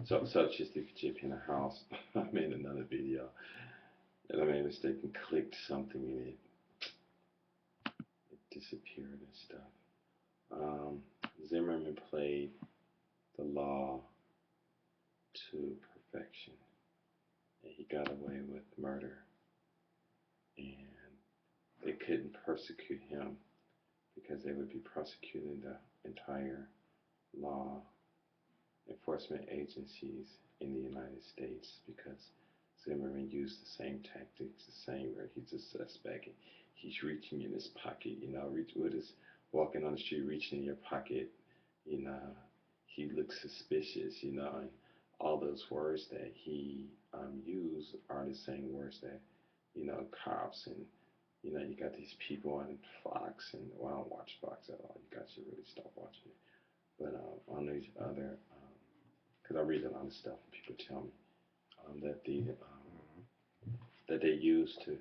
So just if you're in a house, I made another video and I made a mistake and clicked something and it disappeared and stuff. Um, Zimmerman played the law to perfection, and he got away with murder, and they couldn't persecute him because they would be prosecuting the entire law enforcement agencies in the United States because Zimmerman used the same tactics, the same where he's a suspect. He's reaching in his pocket, reach with his walking on the street, reaching in your pocket, you know, he looks suspicious, and all those words that he used are the same words that, cops and, you got these people on Fox and, well, I don't watch Fox at all. You guys should really stop watching it. But on these other, because I read a lot of stuff and people tell me that they use to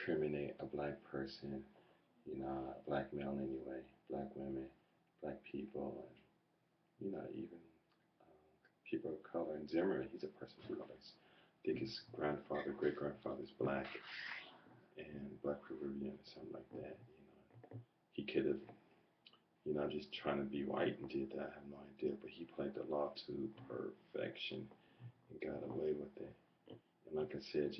criminate a black person, a black male anyway, black women, black people, and even people of color. And Zimmerman, he's a person of color. I think his grandfather, great grandfather, is black and black Caribbean or something like that. He could have, just trying to be white and did that. I have no idea, but he played the law to perfection and got away with it. And like I said,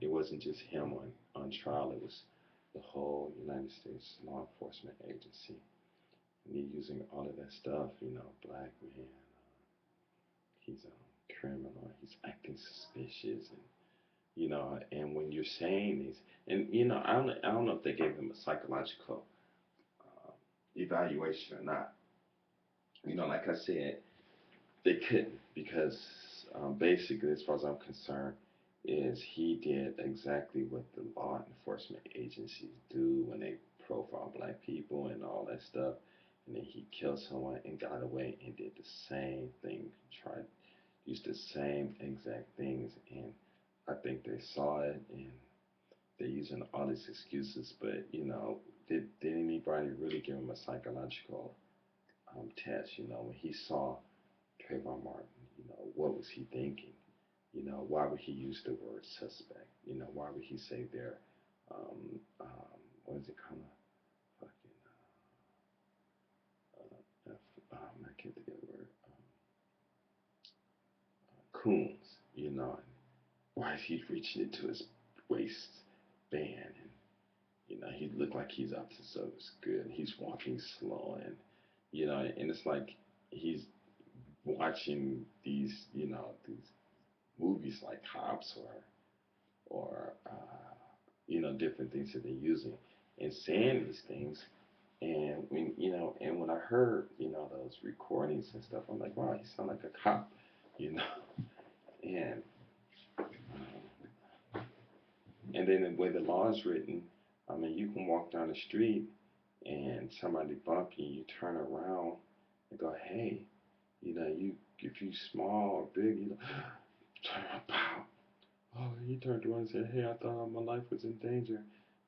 it wasn't just him on trial. It was the whole United States law enforcement agency. And he using all of that stuff, black man, he's a criminal, he's acting suspicious, and and when you're saying these, and I don't know if they gave him a psychological evaluation or not. Like I said, they couldn't because basically, as far as I'm concerned, is he did exactly what the law enforcement agencies do when they profile black people and all that stuff, and then he killed someone and got away and did the same thing, tried used the same exact things, and I think they saw it and they're using all these excuses, but did anybody really give him a psychological test? When he saw Trayvon Martin, what was he thinking? Why would he use the word suspect? Why would he say they're, what is it called? Fucking, I can't think of the word. Coons, and why is he reaching into his waistband and, he looked like he's up to so good. He's walking slow and it's like he's watching these movies like Cops or different things that they're using and saying these things. And when I heard those recordings and stuff, I'm like, wow, he sound like a cop, you know. And and then the way the law is written, I mean, you can walk down the street and somebody bump you, you turn around and go, hey, you if you small or big, turn around, pow. Oh, he turned around and said, hey, I thought my life was in danger,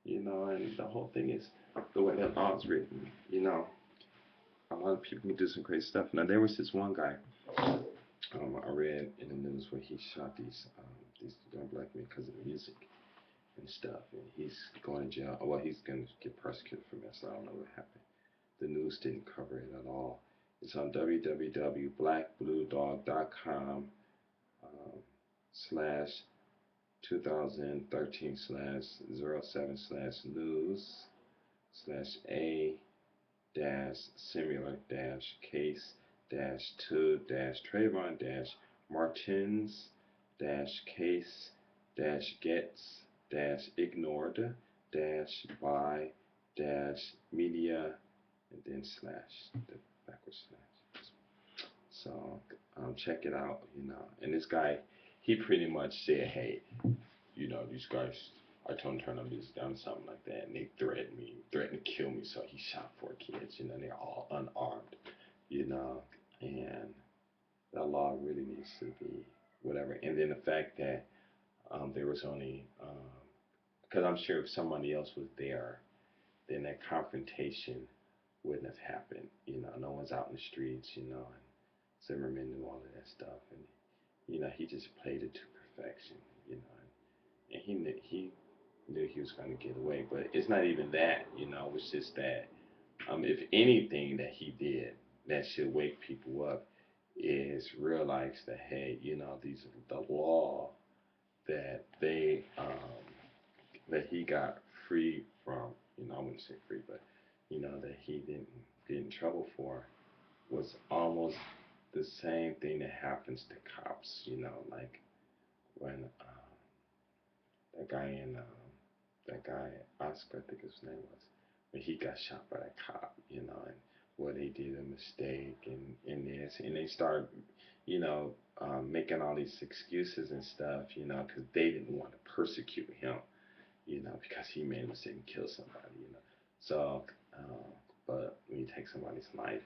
and the whole thing is the way that law is written, a lot of people do some crazy stuff. Now, there was this one guy I read in the news where he shot these young black men because of the music and stuff, and he's going to jail. Well, he's going to get persecuted for this. I don't know what happened. The news didn't cover it at all. It's on www.blackbluedog.com slash 2013 slash 07 slash news slash a dash similar dash case dash 2 dash Trayvon dash Martins dash case dash gets dash ignored dash by dash media and then slash the backward slash. So check it out, And this guy, he pretty much said, hey, these guys, I told him to turn on music down or something like that, and they threatened to kill me, so he shot 4 kids, they're all unarmed, and that law really needs to be whatever. And then the fact that there was only, because I'm sure if somebody else was there, then that confrontation wouldn't have happened, no one's out in the streets, and Zimmerman knew all of that stuff, and he just played it to perfection. You know, and he knew he was going to get away, but it's not even that. It's just that if anything that he did that should wake people up is realize that, hey, these are the law that that he got free from. I wouldn't say free, but that he didn't get in trouble for was almost the same thing that happens to cops. Like when that guy Oscar, I think his name was, when he got shot by that cop, and where they did a mistake in this, and they start, making all these excuses and stuff, because they didn't want to persecute him, because he made a mistake and killed somebody, So, but when you take somebody's life,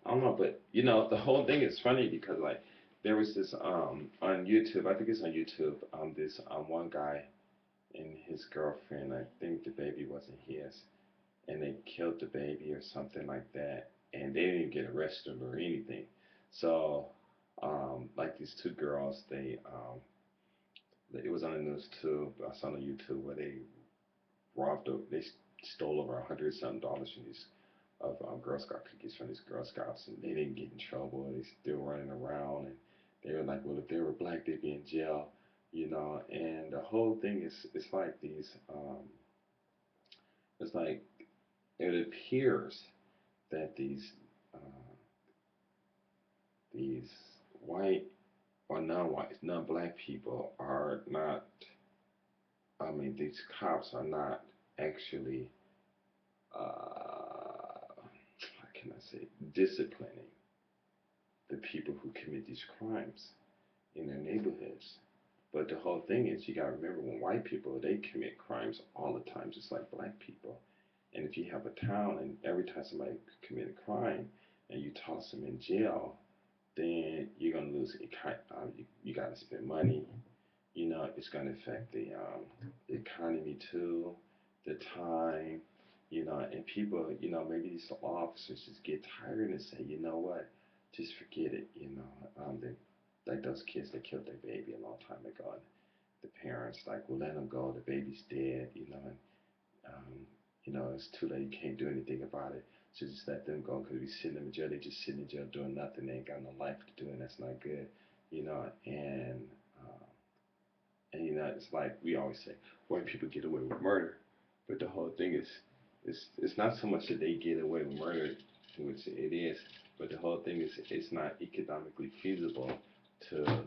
I don't know, but the whole thing is funny because like there was this on YouTube, I think it's on YouTube, this one guy and his girlfriend, I think the baby wasn't his, and they killed the baby or something like that, and they didn't even get arrested or anything. So, like these two girls, it was on the news too. I saw on YouTube where they they stole over $100 something from these of Girl Scout cookies from these Girl Scouts, and they didn't get in trouble. They still running around, and they were like, well, if they were black, they'd be in jail, And the whole thing is, it's like it's like it appears that uh, these white or non-white, non-black people are not. I mean, these cops are not actually. How can I say, disciplining the people who commit these crimes in their neighborhoods. But the whole thing is, you gotta remember, when white people, they commit crimes all the time, just like black people. And if you have a town and every time somebody commit a crime and you toss them in jail, then you're gonna lose. You gotta spend money. It's gonna affect the economy too, the time. And people, maybe these officers just get tired and say, you know what, just forget it. Like those kids that killed their baby a long time ago, and the parents like, well, let them go. The baby's dead. And um, it's too late. You can't do anything about it. So just let them go because we sitting in jail. They just sitting in jail doing nothing. They ain't got no life to do, and that's not good. And it's like we always say, white people get away with murder, but the whole thing is, it's not so much that they get away with murder, which it is, but the whole thing is, it's not economically feasible to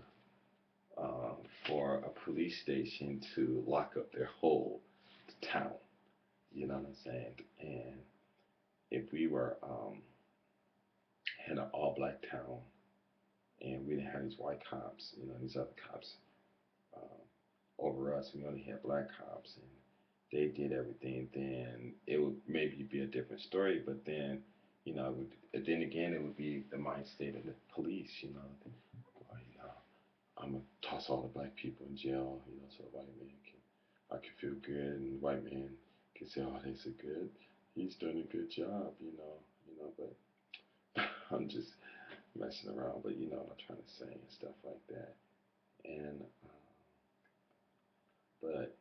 uh, for a police station to lock up their whole town. You know what I'm saying? And if we were had an all black town and we didn't have these white cops, these other cops um, over us, we only had black cops, and they did everything, then it would maybe be a different story. But then, then again, it would be the mind state of the police. Well, I'm gonna toss all the black people in jail, so the white man I can feel good, and the white man can say, oh, they so good, he's done a good job, But I'm just messing around, but you know what I'm trying to say and stuff like that. And but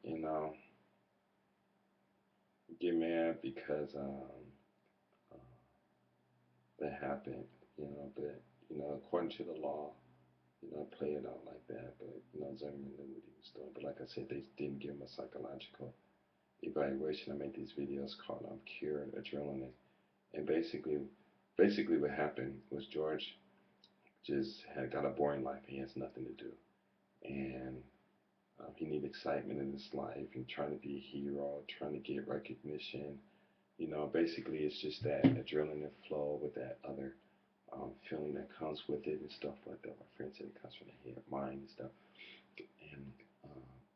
get mad because uh, that happened, But according to the law, play it out like that. But Zimmerman knew what he was doing. But like I said, they didn't give him a psychological evaluation. I made these videos called "Cured Adrenaline," and basically what happened was George just had got a boring life. He has nothing to do, and he needed excitement in his life and trying to be a hero, trying to get recognition. Basically it's just that adrenaline flow with that other feeling that comes with it and stuff like that. My friend said it comes from the head, mind and stuff.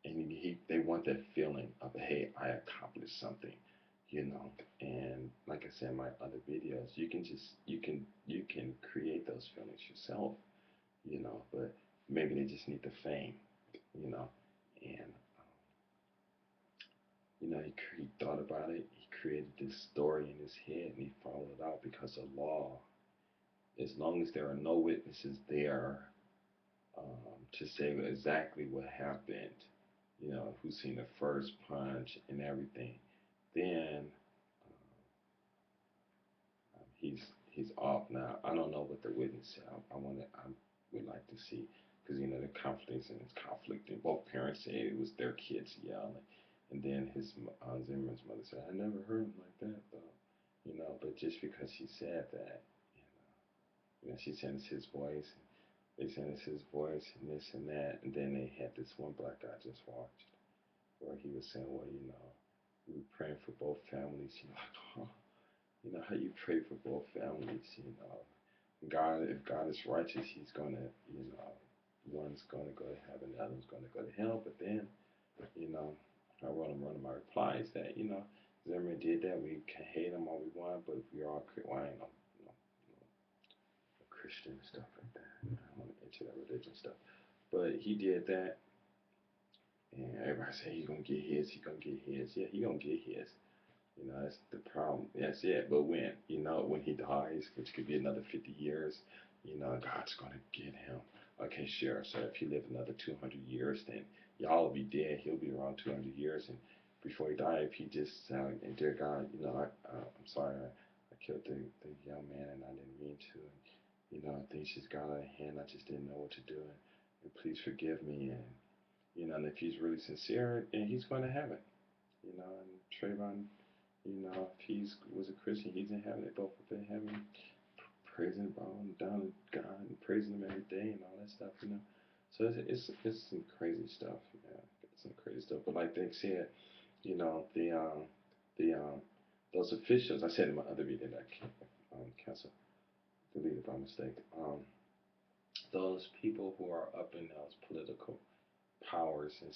And they want that feeling of, hey, I accomplished something, And like I said in my other videos, you can create those feelings yourself, But maybe they just need the fame, you know. And he thought about it. He created this story in his head, and he followed it out because the law as long as there are no witnesses there to say exactly what happened, who's seen the first punch and everything, then he's off now. I don't know what the witness said. I would like to see because the conflicts and it's conflicting. Both parents said it was their kids yelling, and then his Zimmerman's mother said, "I never heard him like that though." But just because he said that, she said it's his voice. They said it's his voice and this and that, and then they had this one black guy just watched where he was saying, well, we were praying for both families. Like, oh, how you pray for both families, God, if God is righteous, he's gonna, one's gonna go to heaven, the other's gonna go to hell. But then, you know, I wrote him one of my replies that, Zimmerman did that. We can hate him all we want, but if we all, well, I ain't no, no Christian and stuff like that. I don't want to into that religion stuff. But he did that, and everybody said he's gonna get his, he's gonna get his. Yeah, he gonna get his. That's the problem. That's it. But when he dies, which could be another 50 years, God's going to get him. Okay, sure. So if he lived another 200 years, then y'all will be dead. He'll be around 200 years. And before he died, if he just said, and dear God, I'm sorry, I killed the young man and I didn't mean to. And, things just got out of hand. I just didn't know what to do. And please forgive me. And if he's really sincere, then he's going to heaven. And Trayvon, if he was a Christian, he's in heaven. They both up in heaven, praising, bowing down to God and praising Him every day and all that stuff. So it's some crazy stuff, man. It's some crazy stuff. But like they said, the those officials. I said in my other video that I cancel, deleted by mistake. Those people who are up in those political powers and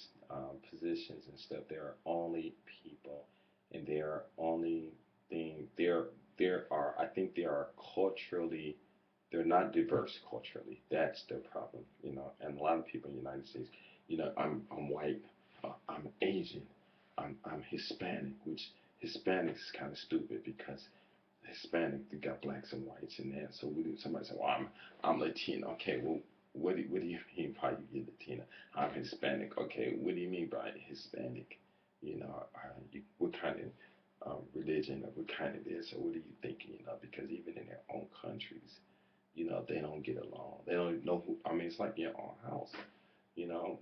positions and stuff. They are only people, and they are only thing. There are. I think they are culturally. They're not diverse culturally. That's their problem. And a lot of people in the United States. I'm white. I'm Asian. I'm Hispanic, which Hispanic is kind of stupid because Hispanic, you got blacks and whites in there. So somebody say, well, I'm Latino. Okay, well, what do you mean by you get Latino? I'm Hispanic. Okay, what do you mean by Hispanic? What kind of religion or what kind of this or what are you thinking? Because even in their own countries, they don't get along. They don't know who. I mean, it's like your own house.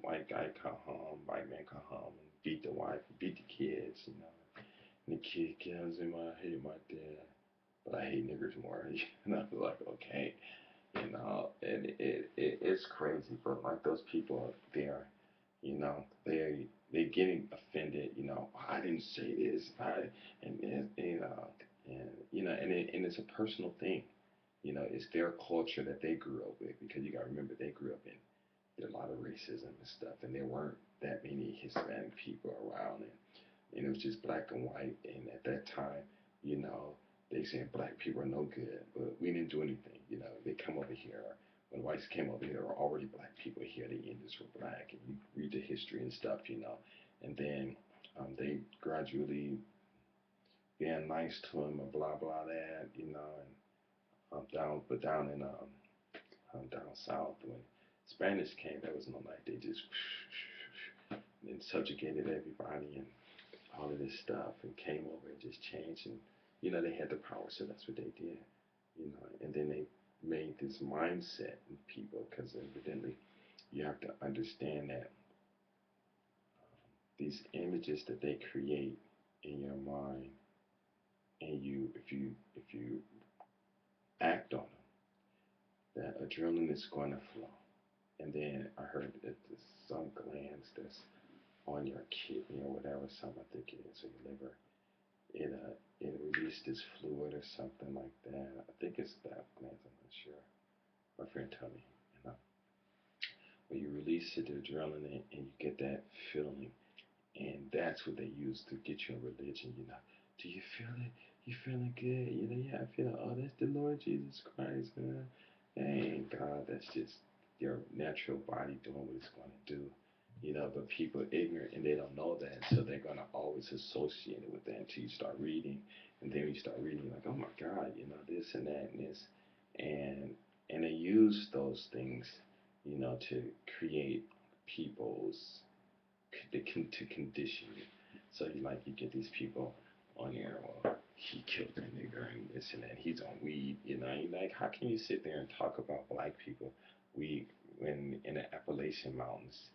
White guy come home, white man come home and beat the wife, beat the kids. And the kid kills him. I hate my dad, but I hate niggers more. And I was like, okay, and it's crazy. But like those people there, they're getting offended. I didn't say this. And it's a personal thing. It's their culture that they grew up with because you got to remember they grew up in a lot of racism and stuff, and there weren't that many Hispanic people around, and it was just black and white. And at that time, you know, they said black people are no good, but we didn't do anything. They come over here. When whites came over here, there were already black people here. The Indians were black, and you read the history and stuff. And then they gradually being nice to him and blah blah that. And down in down south when Spanish came, there was no like they just and subjugated everybody and all of this stuff and came over and just changed and they had the power, so that's what they did. And then they made this mindset in people because evidently you have to understand that these images that they create in your mind and if you act on them, that adrenaline is going to flow. And then I heard that there's some glands that's on your kidney or whatever, something I think it is, or your liver. It released this fluid or something like that. I think it's that glands, I'm not sure. My friend told me, when you release the adrenaline and you get that feeling, and that's what they use to get you in religion. Do you feel it? You feeling good? Yeah, I feel it. Oh, that's the Lord Jesus Christ, man. That ain't God. That's just your natural body doing what it's going to do. But people are ignorant and they don't know that, so they're going to always associate it with that until you start reading. And then when you start reading, you're like, oh my God, this and that and this. and they use those things, to create people's to condition you. So you get these people on there, well, he killed that nigga and this and that. He's on weed, you like, how can you sit there and talk about black people, weed, when in the Appalachian Mountains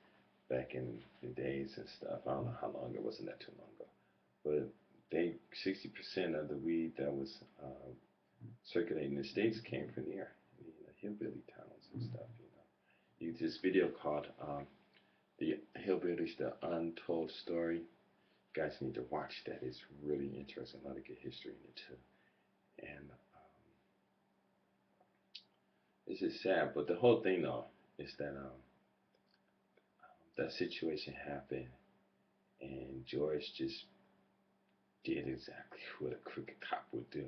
back in the days and stuff? I don't know how long it wasn't that too long ago, but they 60% of the weed that was circulating in the states came from there, hillbilly towns and stuff. You this video called the Hillbillies, the Untold Story. You guys need to watch that. It's really interesting. A lot of good history in it too. And it's just sad. But the whole thing though is that that situation happened, and George just did exactly what a crooked cop would do,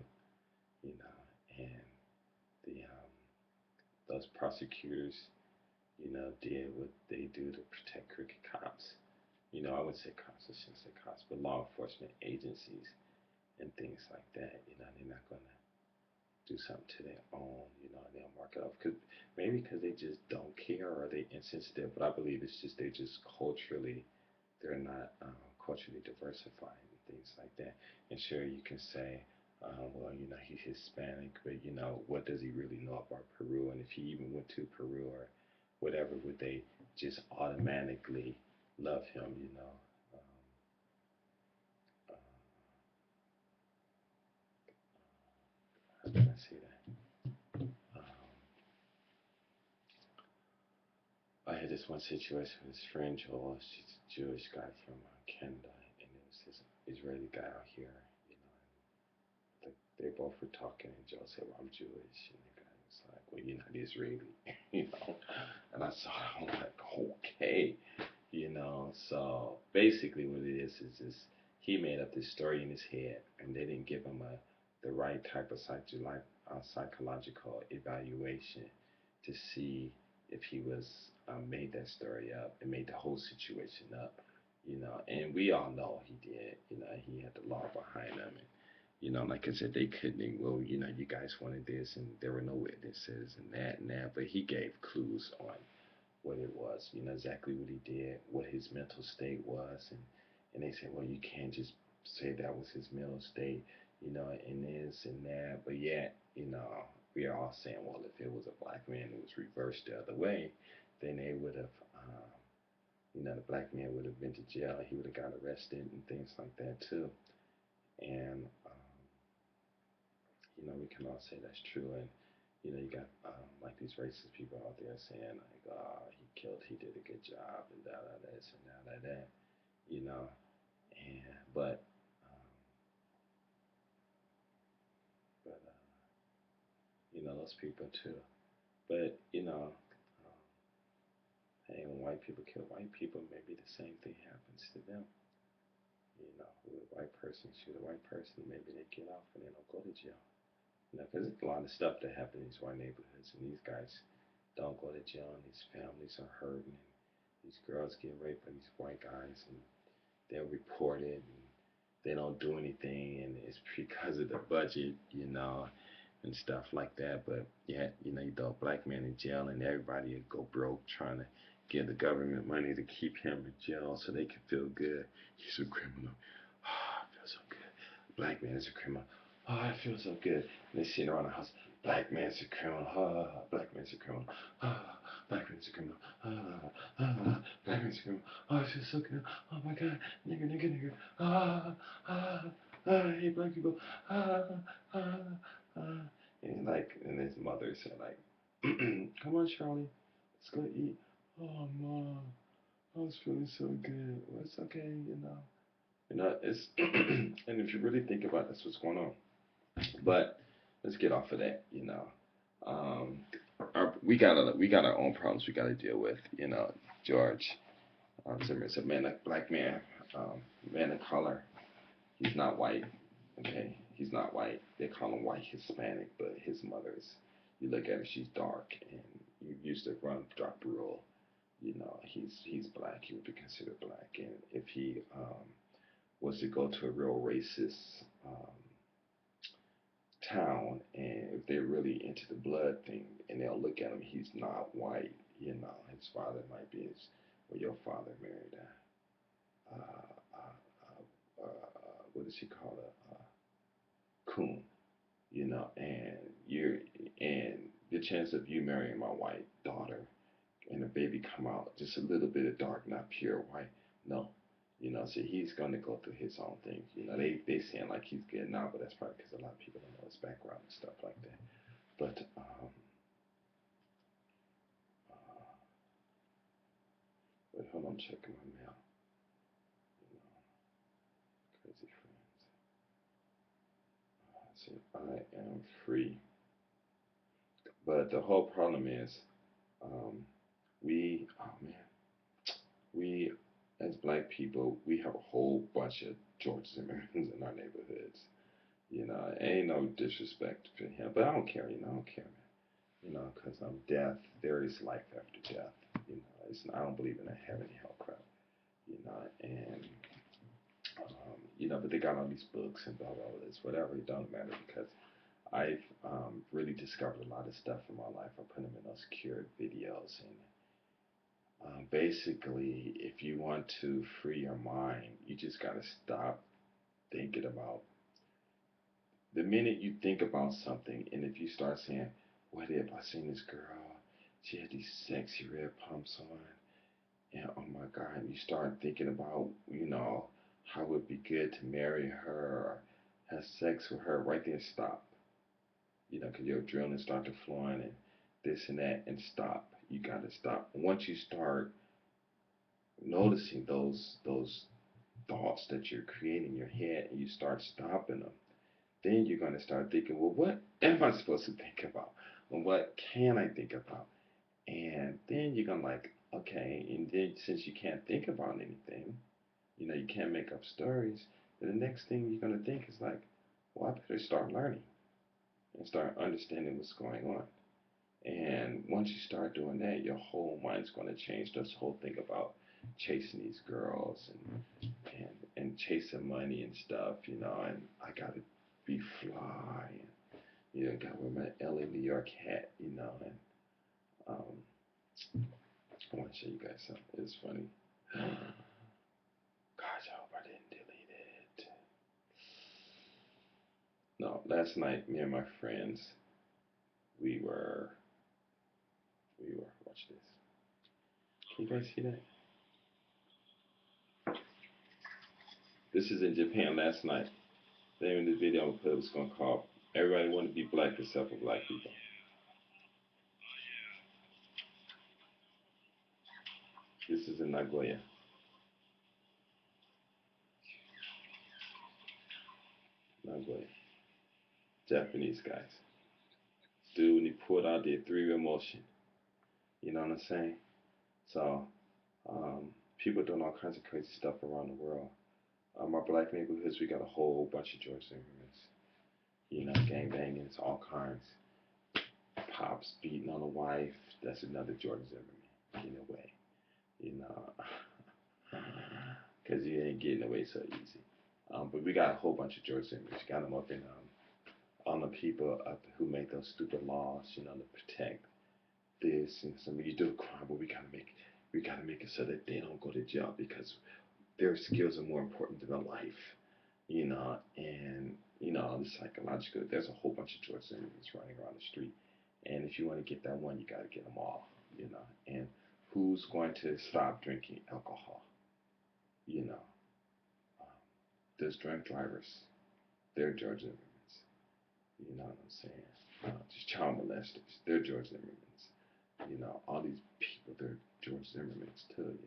and the those prosecutors, did what they do to protect crooked cops. I would say cops, I shouldn't say cops, but law enforcement agencies and things like that. They're not gonna do something to their own, and they'll mark it off. Maybe because they just don't care or they insensitive, but I believe it's just they're just culturally, they're not culturally diversified and things like that. And sure, you can say, well, he's Hispanic, but what does he really know about Peru? And if he even went to Peru or whatever, would they just automatically love him? How can I say that? Um, I had this one situation with his friend Joel. She's a Jewish guy from Canada, and it was this Israeli guy out here. And they both were talking, and Joel said, "Well, I'm Jewish," and the guy was like, "Well, you're not Israeli," And I saw it, I'm like, "Okay," So basically, what it is this: he made up this story in his head, and they didn't give him the right type of psychological evaluation to see if he was made that story up and made the whole situation up, and we all know he did. He had the law behind him, and like I said, they couldn't. Well, you guys wanted this, and there were no witnesses, and that. But he gave clues on what it was, exactly what he did, what his mental state was, and they said, well, you can't just say that was his mental state, and this and that, but yet, we are all saying, well, if it was a black man, it was reversed the other way, then they would have, the black man would have been to jail, he would have got arrested and things like that too, and we can all say that's true, and you got like these racist people out there saying like, oh, he did a good job, and da da this and da da that, and um, but those people too. But hey, when white people kill white people, maybe the same thing happens to them. When a white person shoot a white person, maybe they get off and they don't go to jail. Because there's a lot of stuff that happens in these white neighborhoods, and these guys don't go to jail, and these families are hurting, and these girls get raped by these white guys, and they'll report it, and they don't do anything, and it's because of the budget, and stuff like that. But yeah, you throw a black man in jail, and everybody will go broke trying to give the government money to keep him in jail so they can feel good. He's a criminal. Oh, I feel so good. Black man is a criminal. Oh, I feel so good. And they sitting around the house. Black man's a criminal. Black man's a criminal. Black man's a criminal. Black man's a criminal. Oh, I feel so good. Oh my God, nigga, nigga, nigga. I hate black people. Ah, ah. And his mother said like, come on, Charlie, let's go eat. Oh, Mom, I was feeling so good. Well, it's okay, it's and if you really think about it, that's what's going on. But let's get off of that. Um, we got our own problems we got to deal with. George Zimmerman is a man, a black man, man of color. He's not white. Okay, he's not white. They call him white Hispanic, but his mother's. You look at her, she's dark, and you use the run drop rule. He's black. He would be considered black, and if he was to go to a real racist town, and if they're really into the blood thing, and they'll look at him, he's not white. His father might be well, your father married a, what does she call it, coon, and and the chance of you marrying my white daughter and the baby come out just a little bit of dark, not pure white, no. So he's gonna go through his own things. They saying like he's good now, but that's probably because a lot of people don't know his background and stuff like that. But wait, hold on, checking my mail. Crazy friends. I am free, but the whole problem is, oh man, we as black people, we have a whole bunch of George Zimmermans in our neighborhoods. Ain't no disrespect to him, but I don't care. I don't care, man. Because death, there is life after death. I don't believe in that heaven and hell crap. And but they got all these books and blah blah blah. This whatever. It don't matter because I've really discovered a lot of stuff in my life. I put them in those cured videos, and basically, if you want to free your mind, you just gotta stop thinking about. The minute you think about something, and if you start saying, "What if I seen this girl? She had these sexy red pumps on, and oh my God," and you start thinking about, how it would be good to marry her or have sex with her. Right there, stop. Because your adrenaline start to flowing and this and that, and stop. You gotta stop. Once you start noticing those thoughts that you're creating in your head, and you start stopping them, then you're going to start thinking, well, what am I supposed to think about? Well, what can I think about? And then you're going to like, okay, and then since you can't think about anything, you can't make up stories, then the next thing you're going to think is like, well, I better start learning and start understanding what's going on. And once you start doing that, your whole mind's going to change. This whole thing about chasing these girls and chasing money and stuff, and I got to be fly, and got to wear my LA New York hat, and I want to show you guys something. It's funny. Gosh, I hope I didn't delete it. No, last night, me and my friends, we were, watch this. Can you guys see that? This is in Japan last night. The name of the video I'm going to put was going to call Everybody Want to Be Black Except for Black People. This is in Nagoya. Nagoya. Japanese guys. Dude, when he pulled out the three-wheel motion. You know what I'm saying? So, people doing all kinds of crazy stuff around the world. Our black neighborhoods, we got a whole bunch of George Zimmermans. Gang bangings, all kinds. Pops beating on a wife. That's another George Zimmerman, in a way. Because you ain't getting away so easy. But we got a whole bunch of George Zimmermans. You got them up in all the people up who make those stupid laws, to protect this, and somebody you do a crime, but we gotta make it so that they don't go to jail because their skills are more important than their life, and the psychological. There's a whole bunch of George Zimmermans running around the street, and if you want to get that one, you gotta get them all, And who's going to stop drinking alcohol? Um, those drunk drivers, they're George Zimmermans. You know what I'm saying? Just child molesters, they're George Zimmermans. All these people, they're George Zimmermans too,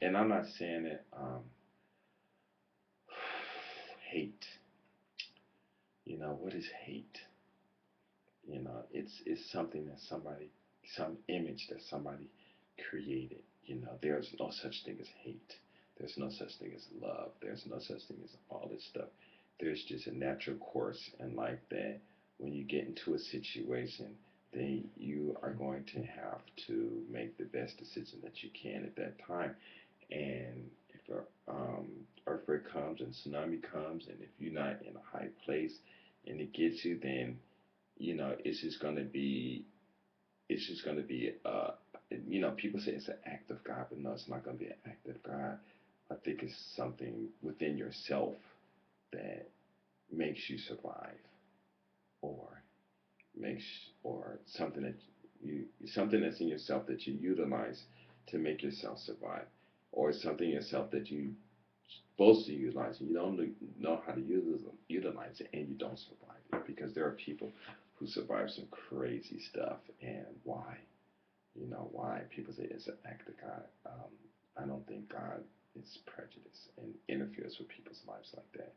And I'm not saying it, hate. What is hate? It's something that some image that somebody created. There's no such thing as hate. There's no such thing as love. There's no such thing as all this stuff. There's just a natural course in life that when you get into a situation, then you are going to have to make the best decision that you can at that time. And if earthquake comes and tsunami comes, and if you're not in a high place and it gets you, then it's just gonna be people say it's an act of God, but no, it's not gonna be an act of God. I think it's something within yourself that makes you survive, or makes or something that's in yourself that you utilize to make yourself survive, or something in yourself that you supposed to utilize and you don't know how to utilize it, and you don't survive it, because there are people who survive some crazy stuff. And why? Why people say it's an act of God. I don't think God is prejudiced and interferes with people's lives like that.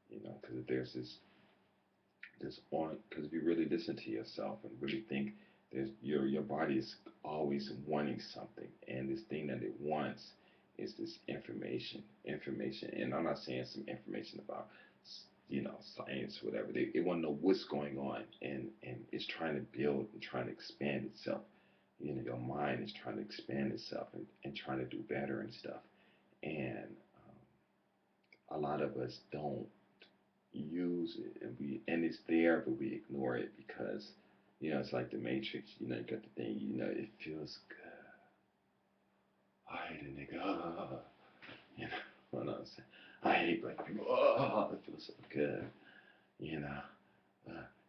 Because there's this on because if you really listen to yourself and really think, there's your body is always wanting something, and this thing that it wants is this information. And I'm not saying some information about science, whatever. It want to know what's going on, and it's trying to build and trying to expand itself. Your mind is trying to expand itself, and trying to do better and stuff. And a lot of us don't use it, and it's there, but we ignore it because it's like the Matrix. You got the thing. It feels good. I hate a nigga. You know what I'm saying? I hate black people. It feels so good. You know.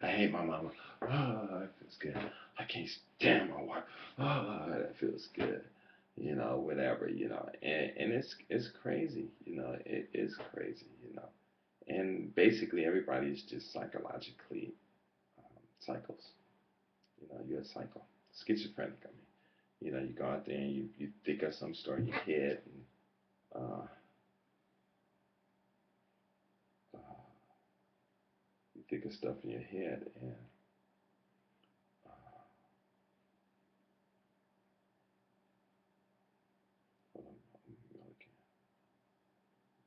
I hate my mama. It feels good. I can't stand my wife. That feels good. Whatever. And it's crazy. It is crazy. And basically everybody is just psychologically cycles. You're a cycle. Schizophrenic, I mean. You go out there and you think of some story in your head, and uh, you think of stuff in your head, and uh, hold on, okay.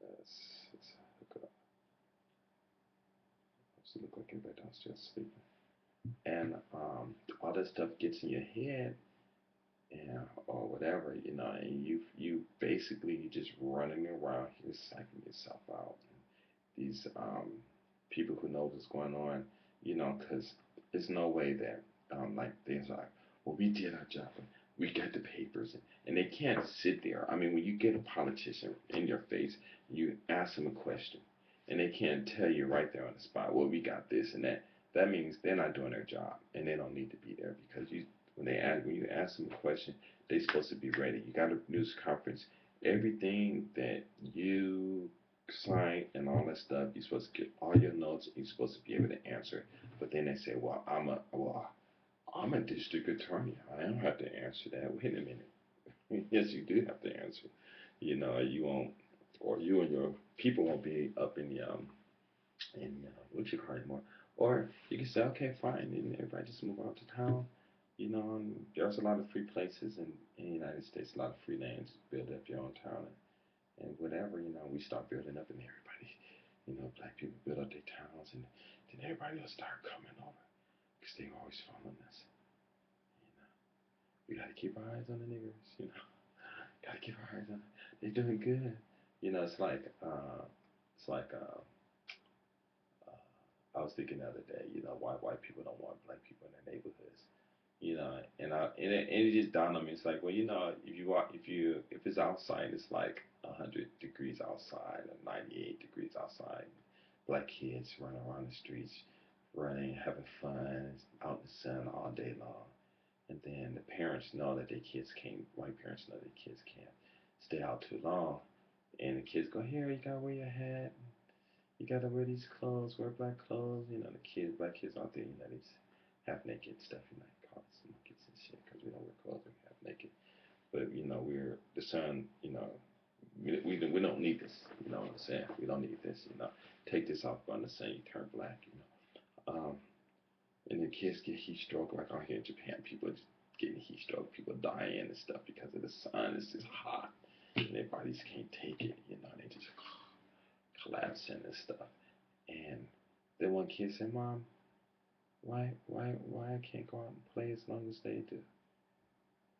Let's hook up. So look like everybody downstairs sleeping. And all that stuff gets in your head, or whatever, and you basically you just running around here psyching yourself out. These people who know what's going on, because there's no way that like things like, well, we did our job, we got the papers, and they can't sit there. I mean, when you get a politician in your face, you ask them a question, and they can't tell you right there on the spot, well, we got this and that. That means they're not doing their job, and they don't need to be there, because when you ask them a question, they're supposed to be ready. You got a news conference, everything that you sign and all that stuff. You're supposed to get all your notes. You're supposed to be able to answer it. But then they say, "Well, I'm a district attorney. I don't have to answer that." Wait a minute. Yes, you do have to answer. You won't, or you and your people won't be up in what you call it more. Or you can say, "Okay, fine," and everybody just move out to town. And there's a lot of free places in the United States, a lot of free lands. Build up your own town, and whatever, we start building up, and everybody, black people build up their towns, and then everybody will start coming over, because they always following us. You know, we got to keep our eyes on the niggers, got to keep our eyes on them. They're doing good. It's like, I was thinking the other day, why white people don't want black people in their neighborhoods. And it just dawned on me. It's like, well, if it's outside, it's like 100 degrees outside, or 98 degrees outside. Black kids running around the streets, running, having fun, out in the sun all day long. And then the parents know that their kids can't. White parents know their kids can't stay out too long, and the kids go, here, you gotta wear your hat. You gotta wear these clothes, wear black clothes. Black kids out there, they just half naked stuff, call us monkeys and shit, because we don't wear clothes, we're half naked. But, we're the sun, we don't need this, you know what I'm saying? We don't need this, Take this off on the sun, you turn black. And the kids get heat stroke, like out here in Japan, people are just getting heat stroke, people dying and stuff because of the sun. It's just hot, and their bodies can't take it, they just collapsing and stuff. And then one kid said, "Mom, why I can't go out and play as long as they do?"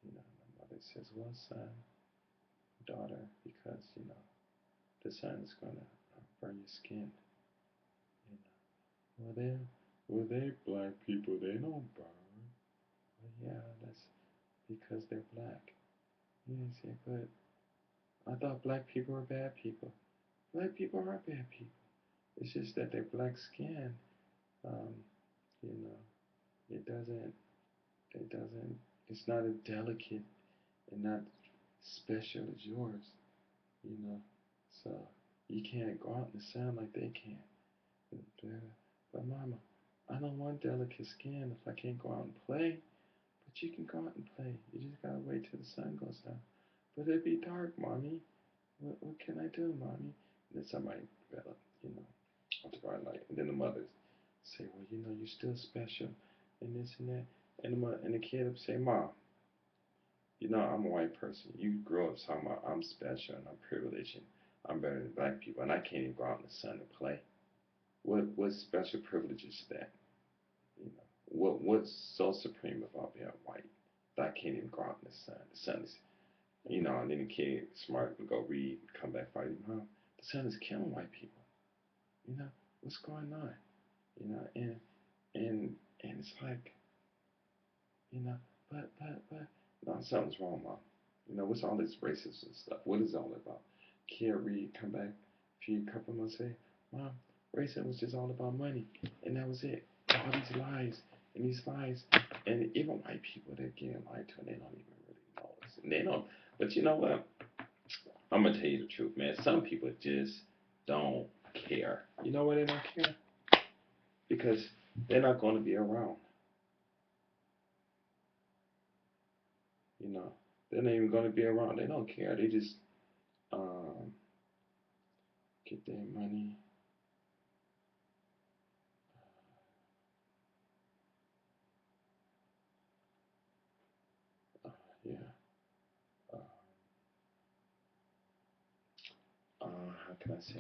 My mother says, "Well, son, daughter, because the sun is gonna burn your skin. You know, well they black people, they don't burn. Well, yeah, that's because they're black. Yes, yeah, but I thought black people were bad people. Black people aren't bad people. It's just that their black skin, um, you know, it doesn't, it doesn't, it's not as delicate and not special as yours, you know. So you can't go out in the sun like they can. But mama, I don't want delicate skin if I can't go out and play. But you can go out and play. You just gotta wait till the sun goes down. But it'd be dark, mommy. What can I do, mommy? And then somebody develop, you know, after the light. And then the mothers say, well, you know, you're still special, and this and that. And the kid would say, Mom, you know, I'm a white person. You grew up talking about I'm special and I'm privileged and I'm better than black people, and I can't even go out in the sun and play. What special privilege is that? You know, what's so supreme about being white that I can't even go out in the sun? The sun is, you know, and then the kid smart would go read, come back fighting. Mom, the sun is killing white people. You know, what's going on? You know, and it's like, you know, but no, something's wrong, Mom. You know, what's all this racism stuff? What is all about? Kid read, come back a few couple months say, Mom, racism was just all about money, and that was it. All these lies and these lies, and even white people that get lied to, and they don't even really know this, and they don't. But you know what? I'm gonna tell you the truth, man. Some people just don't care. You know why they don't care? Because they're not going to be around. You know, they're not even going to be around. They don't care. They just um, get their money. Uh, yeah. Uh, how can I say?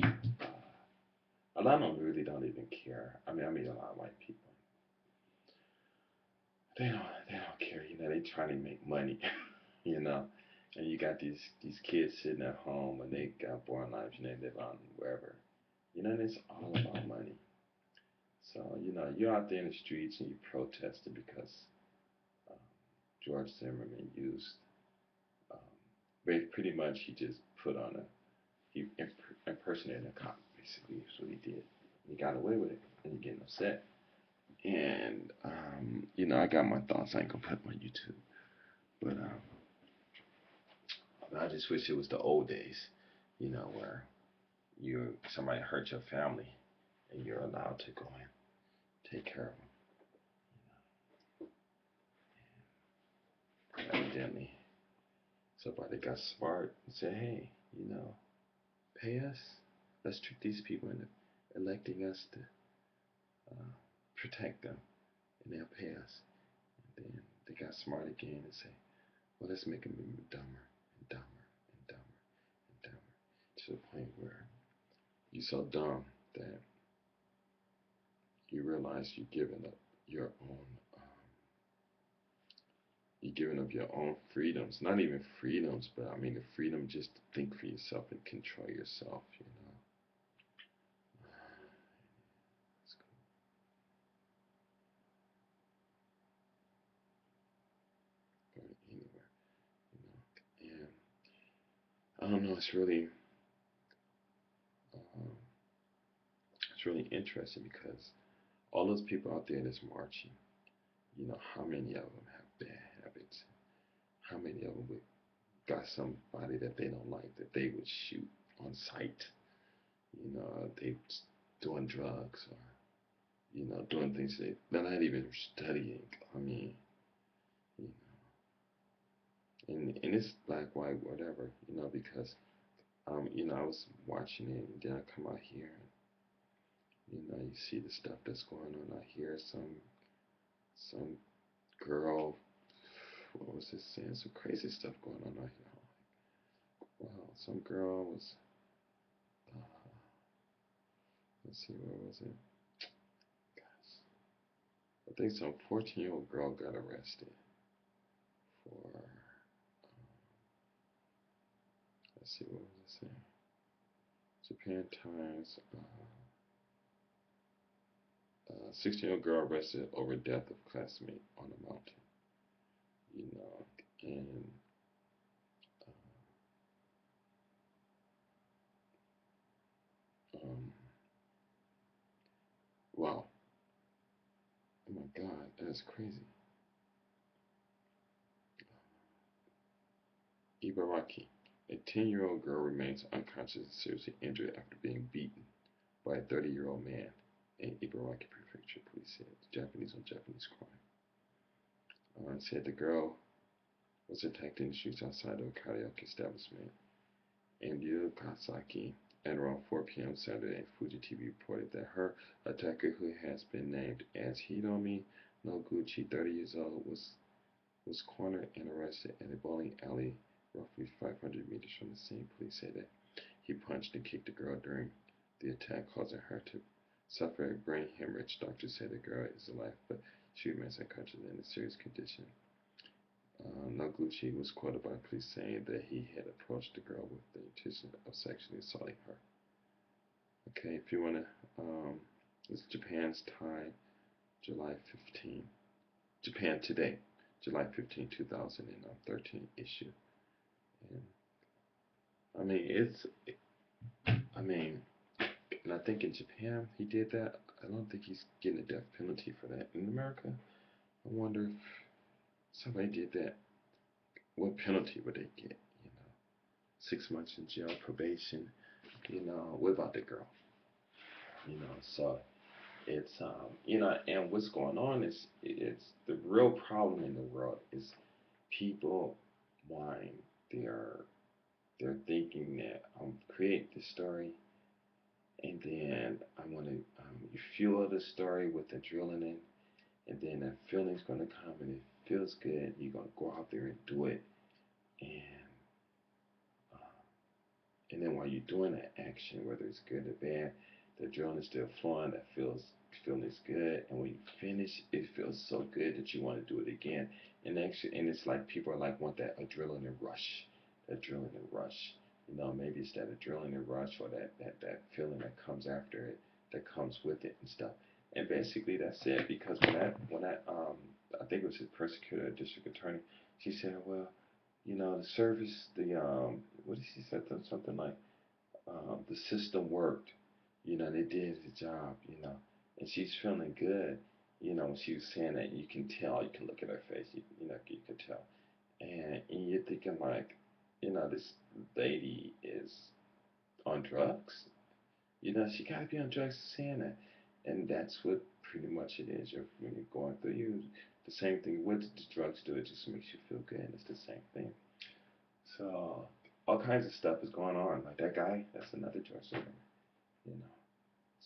A lot of them really don't even care. I mean a lot of white people. They don't care. You know, they trying to make money. You know, and you got these kids sitting at home and they got born lives and they live on wherever. You know, and it's all about money. So you know, you're out there in the streets and you protesting because um, George Zimmerman used pretty much he just put on a he impersonated a cop. Basically, is what he did. He got away with it, and you're getting upset. And you know, I got my thoughts. I ain't gonna put them on YouTube, but I just wish it was the old days, you know, where somebody hurt your family, and you're allowed to go and take care of them. Evidently, somebody got smart and said, "Hey, you know, pay us. Let's trick these people into electing us to protect them, and they'll pay us." And then they got smart again and say, well, let's make them dumber and dumber and dumber and dumber to the point where you're so dumb that you realize you're giving up your own freedoms. Not even freedoms, but I mean the freedom just to think for yourself and control yourself. You know, it's going anywhere. You know, and I don't know. Um, it's really interesting because all those people out there that's marching, you know, how many of them have bad habits? How many of them would got somebody that they don't like that they would shoot on sight? You know, they doing drugs or you know doing things they're not even studying. I mean, you know, and it's black, white, whatever. You know, because you know, I was watching it and then I come out here and you know, you see the stuff that's going on out here. Some girl, what was this saying? Some crazy stuff going on out here. Wow, some girl was, uh, let's see, where was it? Gosh, I think some 14-year-old girl got arrested for, let's see, what was it saying? Japan Times. 16-year-old girl arrested over death of classmate on a mountain. You know, and um, wow, oh my God, that's crazy. Ibaraki, a 10-year-old girl remains unconscious and seriously injured after being beaten by a 30-year-old man in Ibaraki Prefecture, police said. Japanese on Japanese crime. Said the girl was attacked in the streets outside of a karaoke establishment in Yukasaki at around 4 p.m. Saturday. Fuji TV reported that her attacker, who has been named as Hiromi Noguchi, 30 years old, was cornered and arrested at a bowling alley roughly 500 meters from the scene. Police say that he punched and kicked the girl during the attack, causing her to suffer a brain hemorrhage. Doctors say the girl is alive, but she remains unconscious in a serious condition. Noguchi was quoted by police saying that he had approached the girl with the intention of sexually assaulting her. Okay, if you want to, it's Japan's time, July 15. Japan Today, July 15, 2013 issue. And I mean, I mean, and I think in Japan he did that. I don't think he's getting a death penalty for that. In America, I wonder if somebody did that, what penalty would they get? 6 months in jail, probation. What about the girl? So it's and what's going on is it's the real problem in the world is people mind. They're thinking that create this story, and then I want to you fuel the story with adrenaline, and then that feeling's going to come, and it feels good. You're going to go out there and do it, and uh, and then while you're doing that action, whether it's good or bad, the adrenaline is still flowing. That feeling is good, and when you finish, it feels so good that you want to do it again. And it's like people are like want that adrenaline rush, adrenaline rush. Maybe it's that adrenaline rush or that feeling that comes after it, that comes with it and stuff. And basically that's it. Because when that I think it was his persecutor, district attorney, she said, well, the service, what did she say? Something like the system worked. They did the job. And she's feeling good. When she was saying that, you can tell. You can look at her face. You can tell. And you're thinking like, this lady is on drugs. She got to be on drugs saying that. And that's what pretty much it is. When you're going through the same thing. What the drugs do? It just makes you feel good. And it's the same thing. So all kinds of stuff is going on. Like that guy, that's another drug Zimmerman. You know.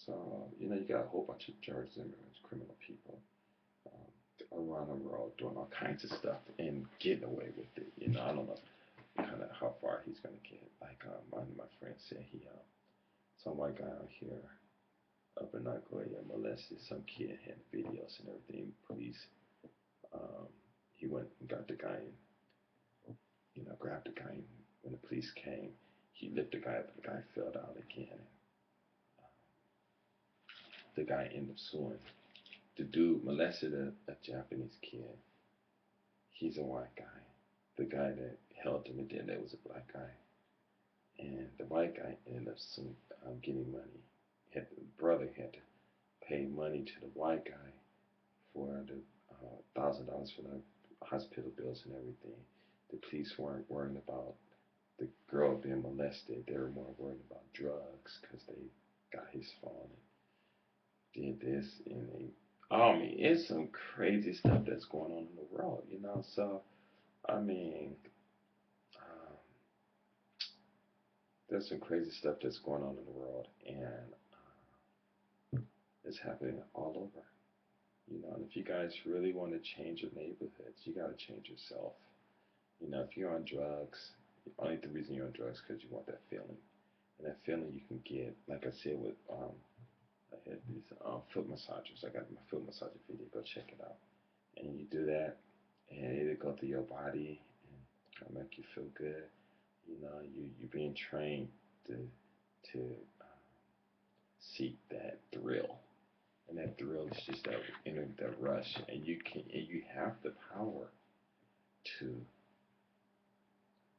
So you got a whole bunch of drug Zimmermans, criminal people around the world doing all kinds of stuff and getting away with it. I don't know kind of how far he's gonna get. Like one of my friends said, some white guy out here up in Nagoya molested some kid, had videos and everything. Police, um, he went and got the guy and grabbed the guy. And when the police came, he lifted the guy up, but the guy fell down again. And the guy ended up suing. The dude molested a Japanese kid. He's a white guy. The guy that held him and then there was a black guy. And the white guy ended up suing, getting money. The brother had to pay money to the white guy for the $1,000 for the hospital bills and everything. The police weren't worried about the girl being molested. They were more worried about drugs because they got his phone and did this and they. I mean, it's some crazy stuff that's going on in the world, So, I mean, um, there's some crazy stuff that's going on in the world, and it's happening all over. And if you guys really want to change your neighborhoods, you got to change yourself. If you're on drugs, the reason you're on drugs because you want that feeling, and that feeling you can get, like I said, with I had these foot massagers. I got my foot massager video. Go check it out. And you do that, and it'll go through your body and it'll make you feel good. You're being trained to to seek that thrill, and that thrill is just that that rush, and you have the power to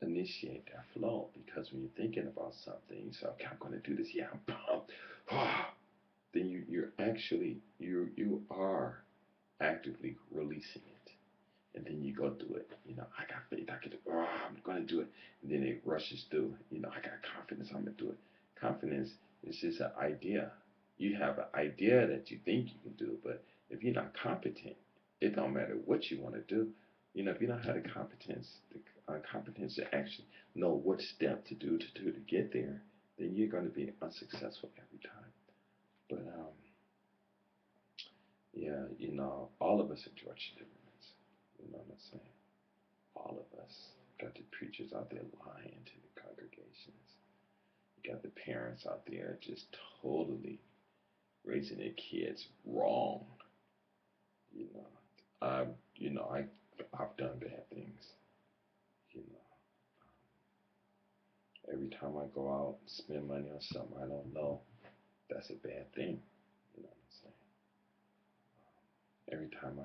initiate that flow, because when you're thinking about something, you say, okay, I'm going to do this. Yeah, I'm pumped. Then you're actually you are actively releasing it, and then you go do it. I got faith. I can. I'm going to do it, and then it rushes through. I got confidence. I'm going to do it. Confidence is just an idea. You have an idea that you think you can do, but if you're not competent, it don't matter what you want to do. If you don't have the competence to actually know what step to get there, then you're going to be unsuccessful every time. But yeah, all of us are George Zimmermans. You know what I'm saying? All of us. Got the preachers out there lying to the congregations. You got the parents out there just totally raising their kids wrong. You know, I, I've done bad things. You know, every time I go out and spend money on something I don't know, that's a bad thing. You know what I'm saying? Every time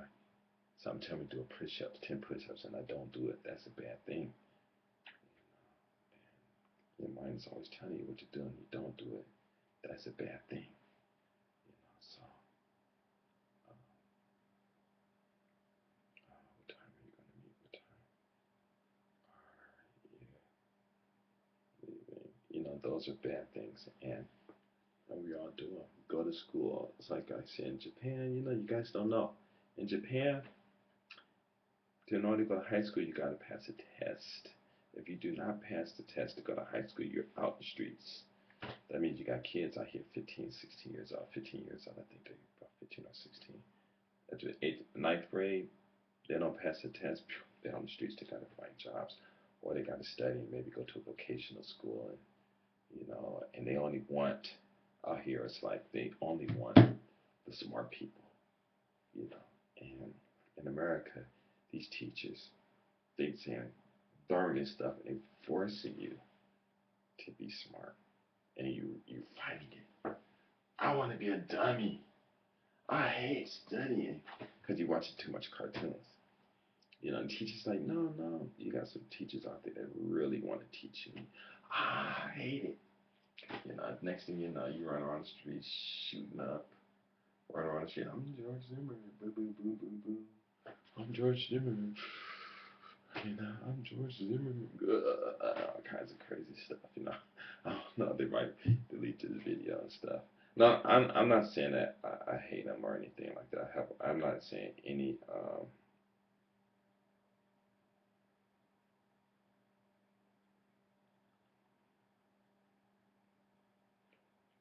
someone tell me to do a push-ups, 10 push-ups, and I don't do it, that's a bad thing. Your mind is always telling you what to do, and you don't do it. That's a bad thing. So, what time are you going to meet? What time are you leaving? Those are bad things, and we all do them. Go to school. It's like I said in Japan. You guys don't know. In Japan, in order to go to high school, you got to pass a test. If you do not pass the test to go to high school, you're out in the streets. That means you got kids out here 15, 16 years old. 15 years old, I think they're about 15 or 16. At the ninth grade, they don't pass the test. They're on the streets. They got to find jobs, or they got to study and maybe go to a vocational school. And they only want, out here, it's like they only want the smart people. And in America, these teachers, they saying throwing stuff and forcing you to be smart, and you fighting it. I want to be a dummy. I hate studying because you're watching too much cartoons. And teachers like, no, no. You got some teachers out there that really want to teach you. I hate it. Next thing you know, you run around the street shooting up, run around the street. I'm George Zimmerman. Boo, boo, boo, boo, boo. I'm George Zimmerman. I'm George Zimmerman. All kinds of crazy stuff. I don't know. They might delete this video and stuff. No, I'm not saying that I hate them or anything like that. I'm not saying any.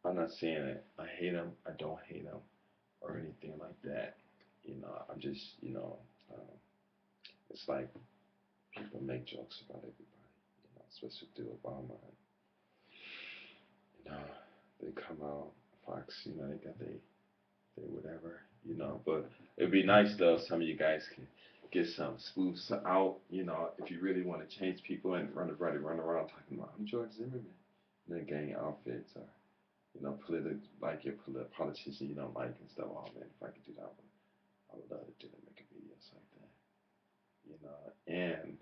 I'm not saying it. I hate them. I don't hate them or anything like that. I'm just, um, it's like people make jokes about everybody. Especially through Obama. You know, they come out, Fox. They got they whatever. But it'd be nice though if some of you guys can get some spoofs out. If you really want to change people and run around talking about I'm George Zimmerman, and then gang outfits or like your politician you don't like and stuff. Oh man, if I could do that, I would love to do that, make a videos like that. And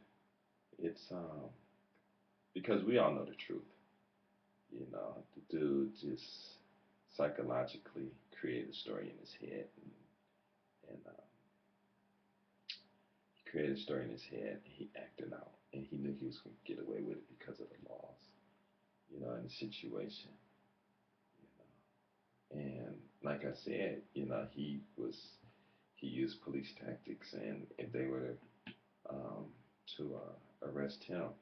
it's because we all know the truth. The dude just psychologically created a story in his head, and he created a story in his head, and he acted out, and he knew he was going to get away with it because of the laws, and the situation. And like I said, he used police tactics, and if they were um, to arrest him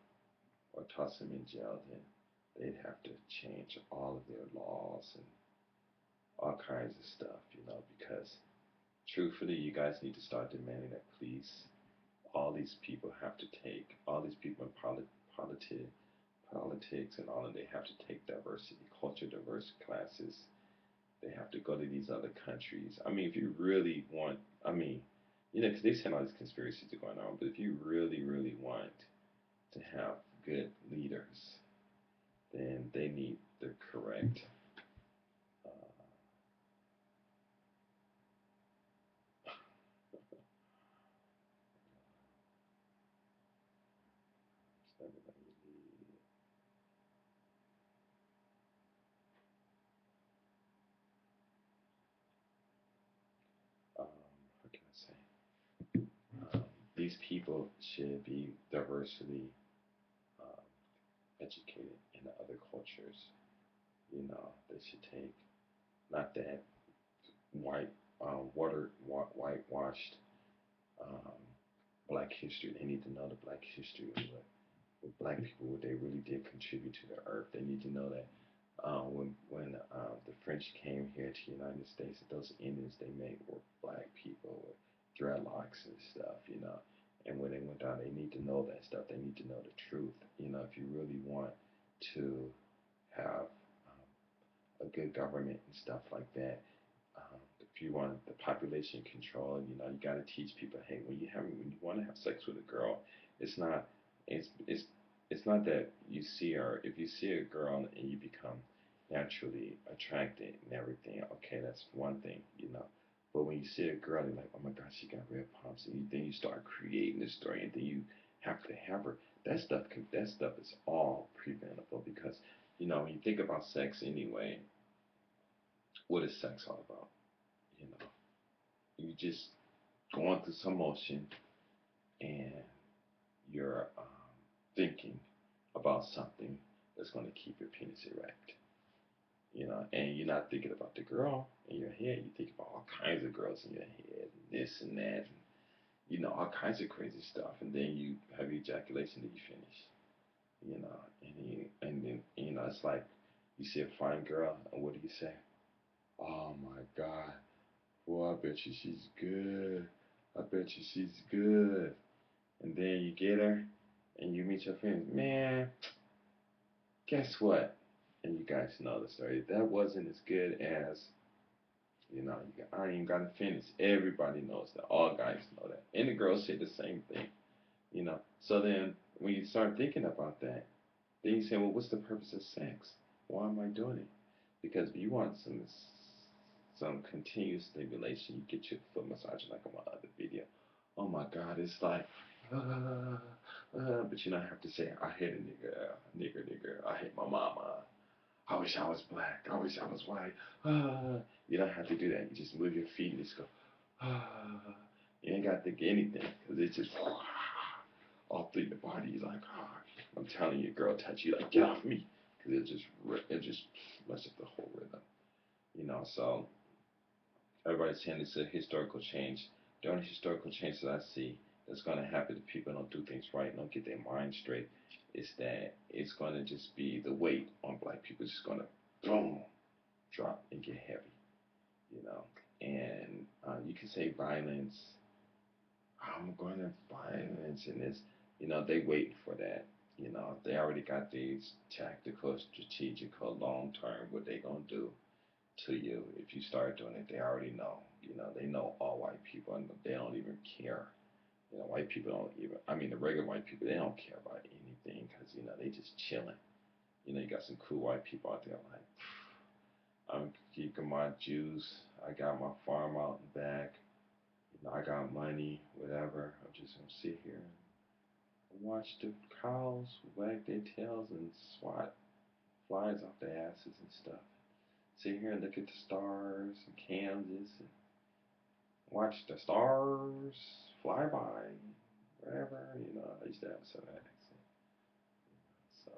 or toss him in jail, then they'd have to change all of their laws and all kinds of stuff, because truthfully, you guys need to start demanding that police, all these people in politics and all of they have to take diversity, culture diverse classes. They have to go to these other countries. I mean, if you really want, I mean, because they saying all these conspiracies are going on, but if you really, really want to have good leaders, then they need the correct uh, how can I say? These people should be diversity um, educated in the other cultures. They should take not that whitewashed um, Black history. They need to know the Black history of what Black people, what they really did contribute to the earth. They need to know that when the French came here to the United States, those Indians they made were Black people with dreadlocks and stuff. And when they went down, they need to know that stuff. They need to know the truth. If you really want to have a good government and stuff like that, if you want the population control, you got to teach people, hey, when you want to have sex with a girl, it's not it's it's not that you see her. If you see a girl and you become naturally attracted and everything, okay, that's one thing. But when you see a girl, you're like, oh my gosh, she got red palms, and then you start creating the story, and then you have to have her. That stuff is all preventable because when you think about sex anyway, what is sex all about? You know, you just going through some motion and you're thinking about something that's going to keep your penis erect. And you're not thinking about the girl in your head. You think about all kinds of girls in your head, and this and that, and all kinds of crazy stuff. And then you have your ejaculation, and you finish. And then it's like you see a fine girl, and what do you say? Oh my God, boy, I bet you she's good. I bet you she's good. And then you get her, and you meet your friends. Man, guess what? And you guys know the story. That wasn't as good as, I ain't even got to finish. Everybody knows that. All guys know that. And the girls say the same thing. So then when you start thinking about that, then you say, well, what's the purpose of sex? Why am I doing it? Because if you want some continuous stimulation, you get your foot massage like on my other video. Oh my God, it's like, but you don't have to say, I hate a nigger, I hate my mama. I wish I was black. I wish I was white. You don't have to do that. You just move your feet and just go. You ain't got to think anything because it's just all through your body. You're like, I'm telling you, girl, touch you like, get off me, because it just messes up the whole rhythm. So everybody's saying it's a historical change. The only historical change that I see that's going to happen if people don't do things right, don't get their mind straight, is that it's going to just be the weight on black people is just going to boom drop and get heavy. And you can say violence. I'm going to violence, and they waiting for that. They already got these tactical, strategical, long term what they gonna do to you if you start doing it. They already know. They know all white people, and they don't even care. White people don't even. I mean, the regular white people, they don't care about anything because they just chilling. You got some cool white people out there like, I'm keeping my juice. I got my farm out in the back. I got money, whatever. I'm just gonna sit here and watch the cows wag their tails and swat flies off their asses and stuff. Sit here and look at the stars in Kansas and watch the stars fly by. Wherever, I used to have a southern accent. So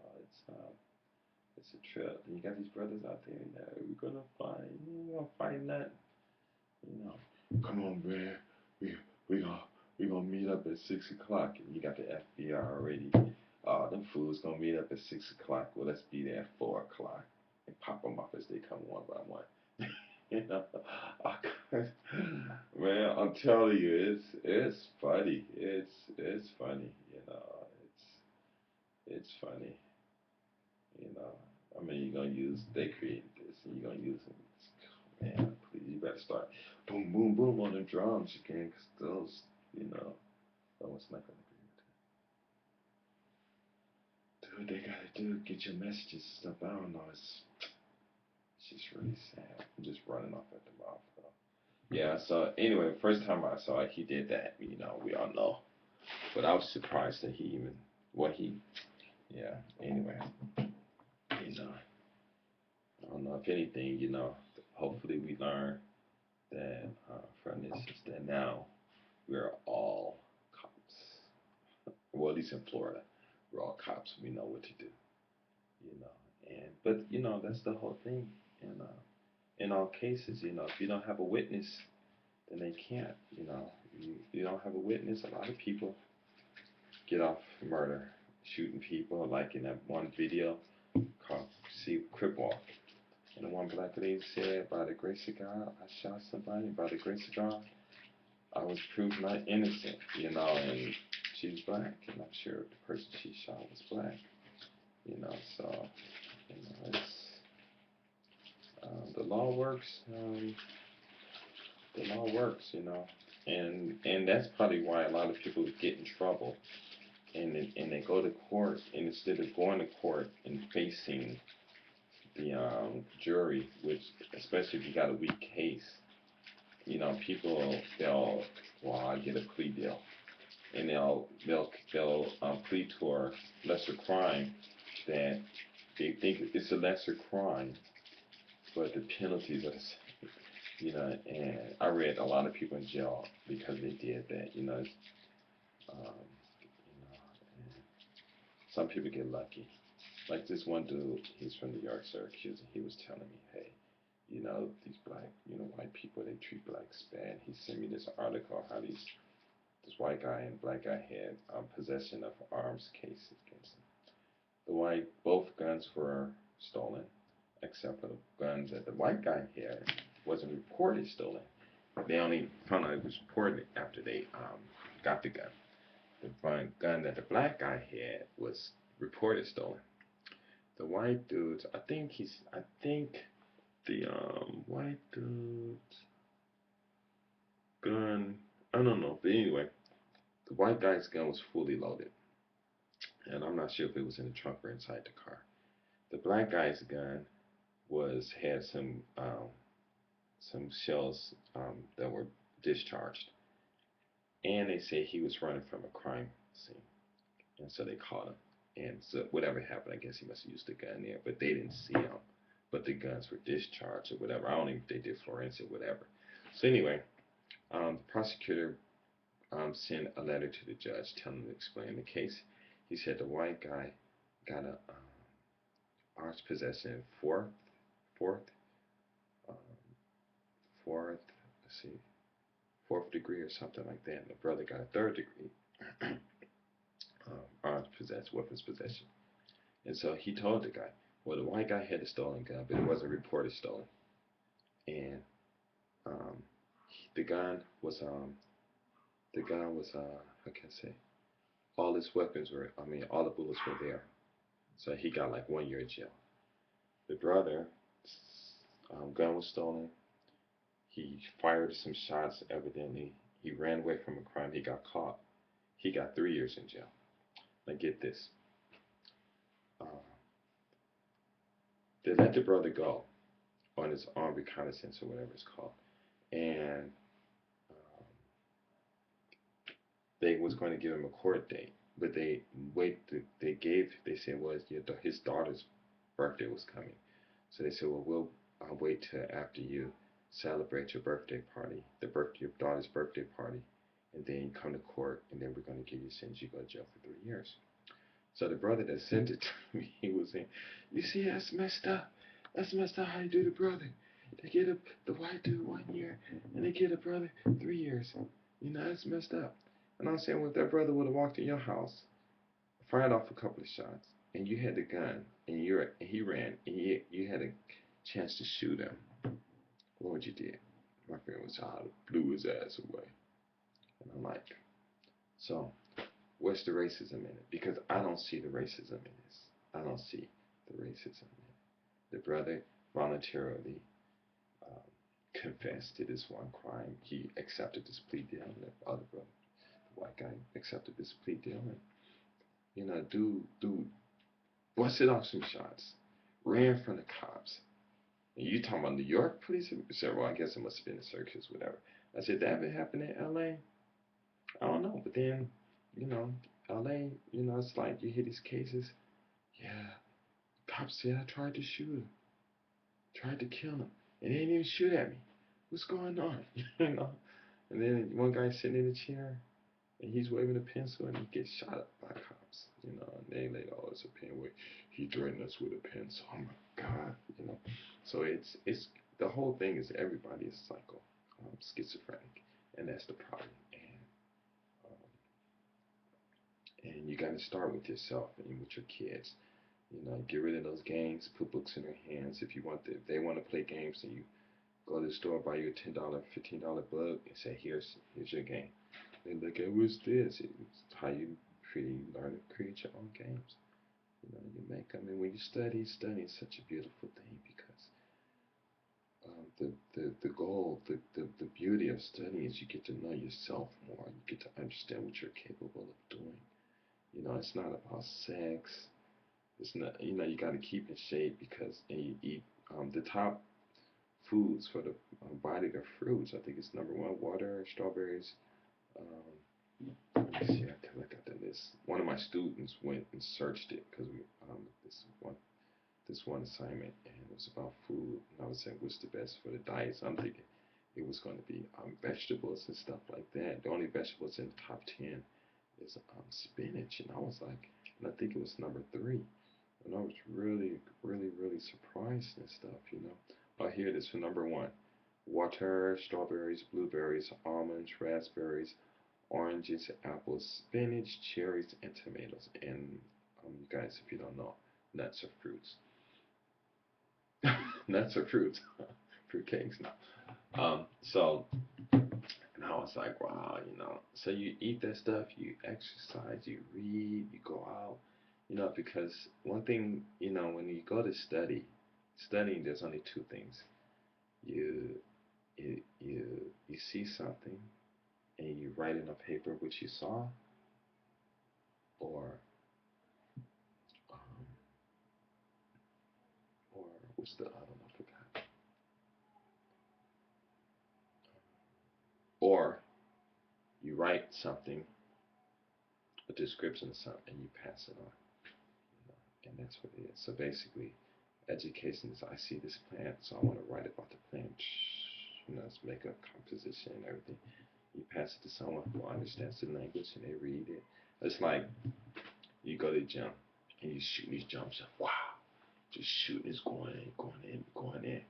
it's a trip. And you got these brothers out there, we're gonna fight. We're gonna fight nothing. You know, come on, man. We we gonna we gonna meet up at 6 o'clock, and you got the FBI already. Them fools gonna meet up at 6 o'clock. Well, let's be there at 4 o'clock and pop them off as they come one by one. you know, man, I'm telling you, it's funny. It's funny. It's funny. You know, I mean, you're gonna use they created this, and you're gonna use it. Man, please, you better start boom, boom, boom on them drums again, 'cause those, no, it's not gonna agree with do what they gotta do, get your messages and stuff. I don't know. It's just really sad. I'm just running off at the mouth, though. Yeah. So anyway, first time I saw it, he did that. We all know. But I was surprised that he even what he. Yeah. Anyway, you know, I don't know if anything. Hopefully we learn that from this is that now we're all cops. Well, at least in Florida, we're all cops. We know what to do. But that's the whole thing. And in all cases, if you don't have a witness, then they can't. You don't have a witness. A lot of people get off murder, shooting people, like in that one video called "See Crip Walk." And the one black lady said, "By the grace of God, I shot somebody. By the grace of God, I was proved not innocent." And she's black, and I'm sure the person she shot was black. So it's the law works. The law works, and that's probably why a lot of people get in trouble, and they go to court, and instead of going to court and facing the jury, which especially if you got a weak case, people I get a plea deal, and they'll plead to a lesser crime that they think it's a lesser crime, but the penalties are the same. And I read a lot of people in jail because they did that. And some people get lucky. Like this one dude, he's from New York, Syracuse, and he was telling me, hey, these black, white people, they treat blacks bad. He sent me this article how this white guy and black guy had possession of arms cases against them. Both guns were stolen, except for the gun that the white guy had wasn't reported stolen. They only found out it was reported after they got the gun. The gun that the black guy had was reported stolen. The white dude, I think the white dude's gun, I don't know, but anyway, the white guy's gun was fully loaded, and I'm not sure if it was in the trunk or inside the car. The black guy's gun had some shells that were discharged, and they say he was running from a crime scene, and so they caught him. And so whatever happened, I guess he must have used the gun there, but they didn't see him. But the guns were discharged or whatever. I don't even think they did forensic or whatever. So anyway, the prosecutor sent a letter to the judge telling him to explain the case. He said the white guy got a arms possession fourth, um, fourth, let's see, fourth degree or something like that. And the brother got a third degree arms possession, weapons possession. And so he told the guy, well, the white guy had a stolen gun, but it wasn't reported stolen. And um, the gun was, how can I say, all his weapons all the bullets were there. So he got like 1 year in jail. The brother, gun was stolen. He fired some shots, evidently. He ran away from a crime. He got caught. He got 3 years in jail. Now get this. Uh, they let the brother go on his armed reconnaissance or whatever it's called. And um, they was going to give him a court date. But they said, well, his daughter's birthday was coming. So they said, well, we'll wait till after you celebrate your birthday party, your daughter's birthday party, and then you come to court, and then we're going to give you a sentence. You go to jail for 3 years. So the brother that sent it to me, he was saying, you see, that's messed up. That's messed up how you do the brother. They get the white dude 1 year, and they get a brother 3 years. That's messed up. And I'm saying, well, if that brother would have walked in your house, fired off a couple of shots, and you had the gun, and he ran, and you had a chance to shoot him, what would you do? My friend was out, blew his ass away. And I'm like, so where's the racism in it? Because I don't see the racism in this. I don't see the racism in it. The brother voluntarily confessed to this one crime. He accepted this plea deal, and the other brother, the white guy, accepted this plea deal, and do busted off some shots, ran from the cops. And you talking about New York police? I said, well, I guess it must have been a circus, whatever. I said, that ever happened in LA? I don't know. But then, you know, LA, it's like you hear these cases. Yeah, cops said I tried to shoot him, tried to kill him, and they didn't even shoot at me. What's going on? you know? And then one guy sitting in a chair, and he's waving a pencil, and he gets shot up by cops. And they like, oh, it's a pen. Wait, he threatened us with a pencil. Oh my God. So it's the whole thing is everybody is psycho, schizophrenic, and that's the problem. And you got to start with yourself and with your kids. Get rid of those games. Put books in their hands. If they want to play games, then you go to the store, buy you a $10, $15 book, and say, here's your game. They look at what's this. It's how you learn to create your own games. You make them, and when you study is such a beautiful thing because the goal, the beauty of studying is you get to know yourself more. You get to understand what you're capable of doing. It's not about sex. It's not, you got to keep in shape because and you eat the top foods for the body are fruits. I think it's number one, water, strawberries. Let me see. I got the list. One of my students went and searched it because this one assignment and it was about food. And I was saying, what's the best for the diet? So I'm thinking it was going to be vegetables and stuff like that. The only vegetables in the top 10 is spinach. And I was like, and I think it was number 3. And I was really, really, really surprised and stuff. Oh, here it is for number 1. Water, strawberries, blueberries, almonds, raspberries, oranges, apples, spinach, cherries, and tomatoes. And you guys, if you don't know, nuts are fruits. Nuts are fruits. Fruit cakes. No. So, and I was like, wow. So you eat that stuff, you exercise, you read, you go out, because one thing, when you go to studying, there's only 2 things. You, you see something and you write in a paper what you saw, or, um, or what's the, I don't know, I forgot. Or you write something, a description of something, and you pass it on. And that's what it is. So basically, education is I see this plant, so I want to write about the plant. Let's make a composition and everything. You pass it to someone who understands the language and they read it. It's like you go to the gym and you shoot these jump shots. Wow, just shooting is going in, going in, going in.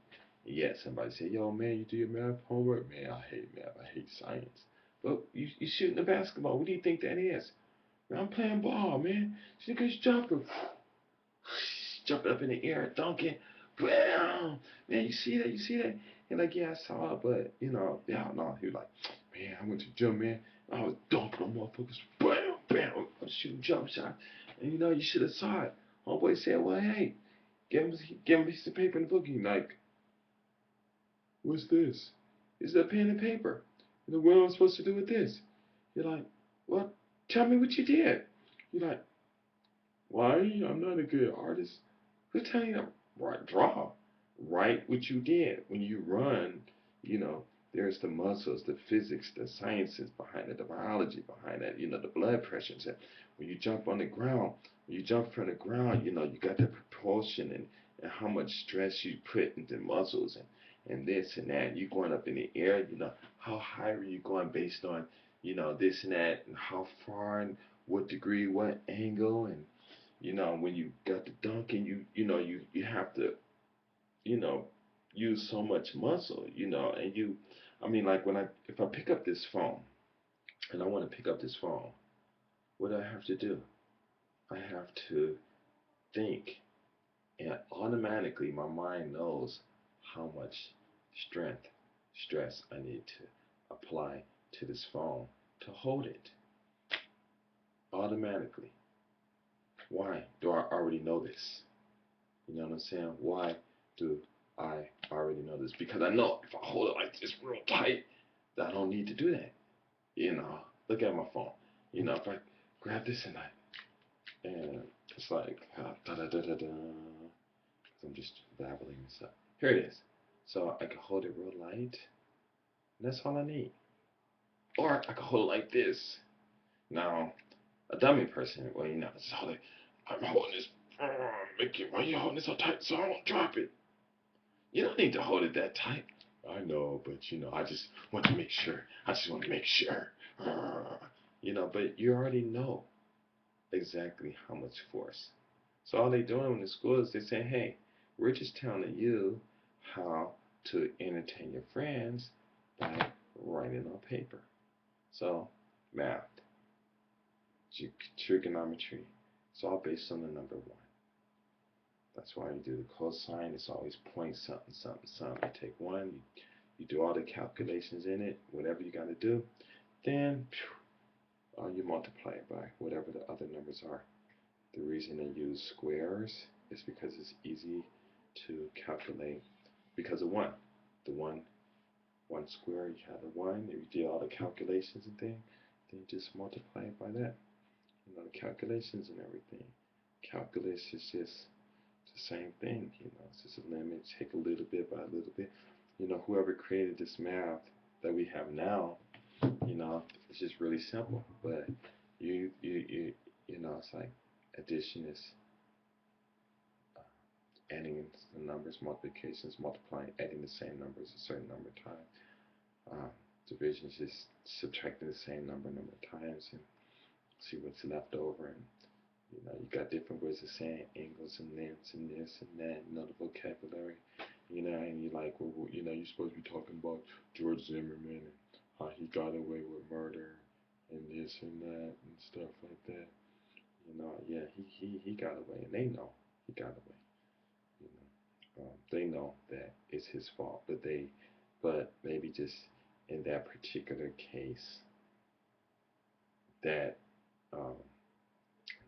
And yet somebody say, yo, man, you do your math homework? Man, I hate math. I hate science. But you shooting the basketball. What do you think that is? Man, I'm playing ball, man. See, because jumping. Jumping up in the air, dunking. Bam! Man, you see that? You see that? And like, yeah, I saw it, but, yeah, no. He was like, man, I went to the gym, man. I was dunking on motherfuckers. Bam! Bam! I was shooting jump shots. And, you should have saw it. Homeboy said, well, hey, give him a piece of paper and a book. He's like, what's this? It's a pen and paper. What am I supposed to do with this? You're like, well, tell me what you did. You're like, why? I'm not a good artist. Who's telling you to draw? Write what you did. When you run, you know, there's the muscles, the physics, the sciences behind it, the biology behind it, the blood pressure. When you jump on the ground, when you jump from the ground, you got the propulsion and how much stress you put into muscles and this and that. You going up in the air, how high are you going based on, this and that, and how far and what degree, what angle, and when you got the dunking, you have to, you know, use so much muscle, and I mean, like if I pick up this phone and I want to pick up this phone, what do I have to do? I have to think, and automatically my mind knows how much strength, stress I need to apply to this phone to hold it automatically. Why do I already know this? You know what I'm saying? Why do I already know this? Because I know if I hold it like this real tight, that I don't need to do that. Look at my phone. If I grab this and I And it's like, da da da da da. I'm just babbling and stuff. Here it is. So I can hold it real light. And that's all I need. Or I can hold it like this. Now, a dummy person, well, it's hold it. I'm holding this. Why are you holding it so tight so I won't drop it? You don't need to hold it that tight. I know, but I just want to make sure. I just want to make sure. But you already know exactly how much force. So all they doing in the school is they say, hey, we're just telling you how to entertain your friends by writing on paper. So math, trigonometry, it's all based on the number one. That's why you do the cosine. It's always point something, something, something. You take one, you do all the calculations in it, whatever you got to do. Then you multiply it by whatever the other numbers are. The reason they use squares is because it's easy to calculate because of one. The one square, you have the one. If you do all the calculations and things, then you just multiply it by that. The calculations and everything. Calculus is just the same thing. It's just a limit. Take a little bit by a little bit. Whoever created this math that we have now, it's just really simple. But it's like addition is adding the numbers, multiplications, multiplying, adding the same numbers a certain number of times. Division is just subtracting the same number of times and see what's left over. And you got different ways of saying angles and lengths and this and that. The vocabulary. And you're like, well, you're supposed to be talking about George Zimmerman and how he got away with murder and this and that and stuff like that. Yeah, he got away, and they know he got away. They know that it's his fault, but maybe just in that particular case, that um,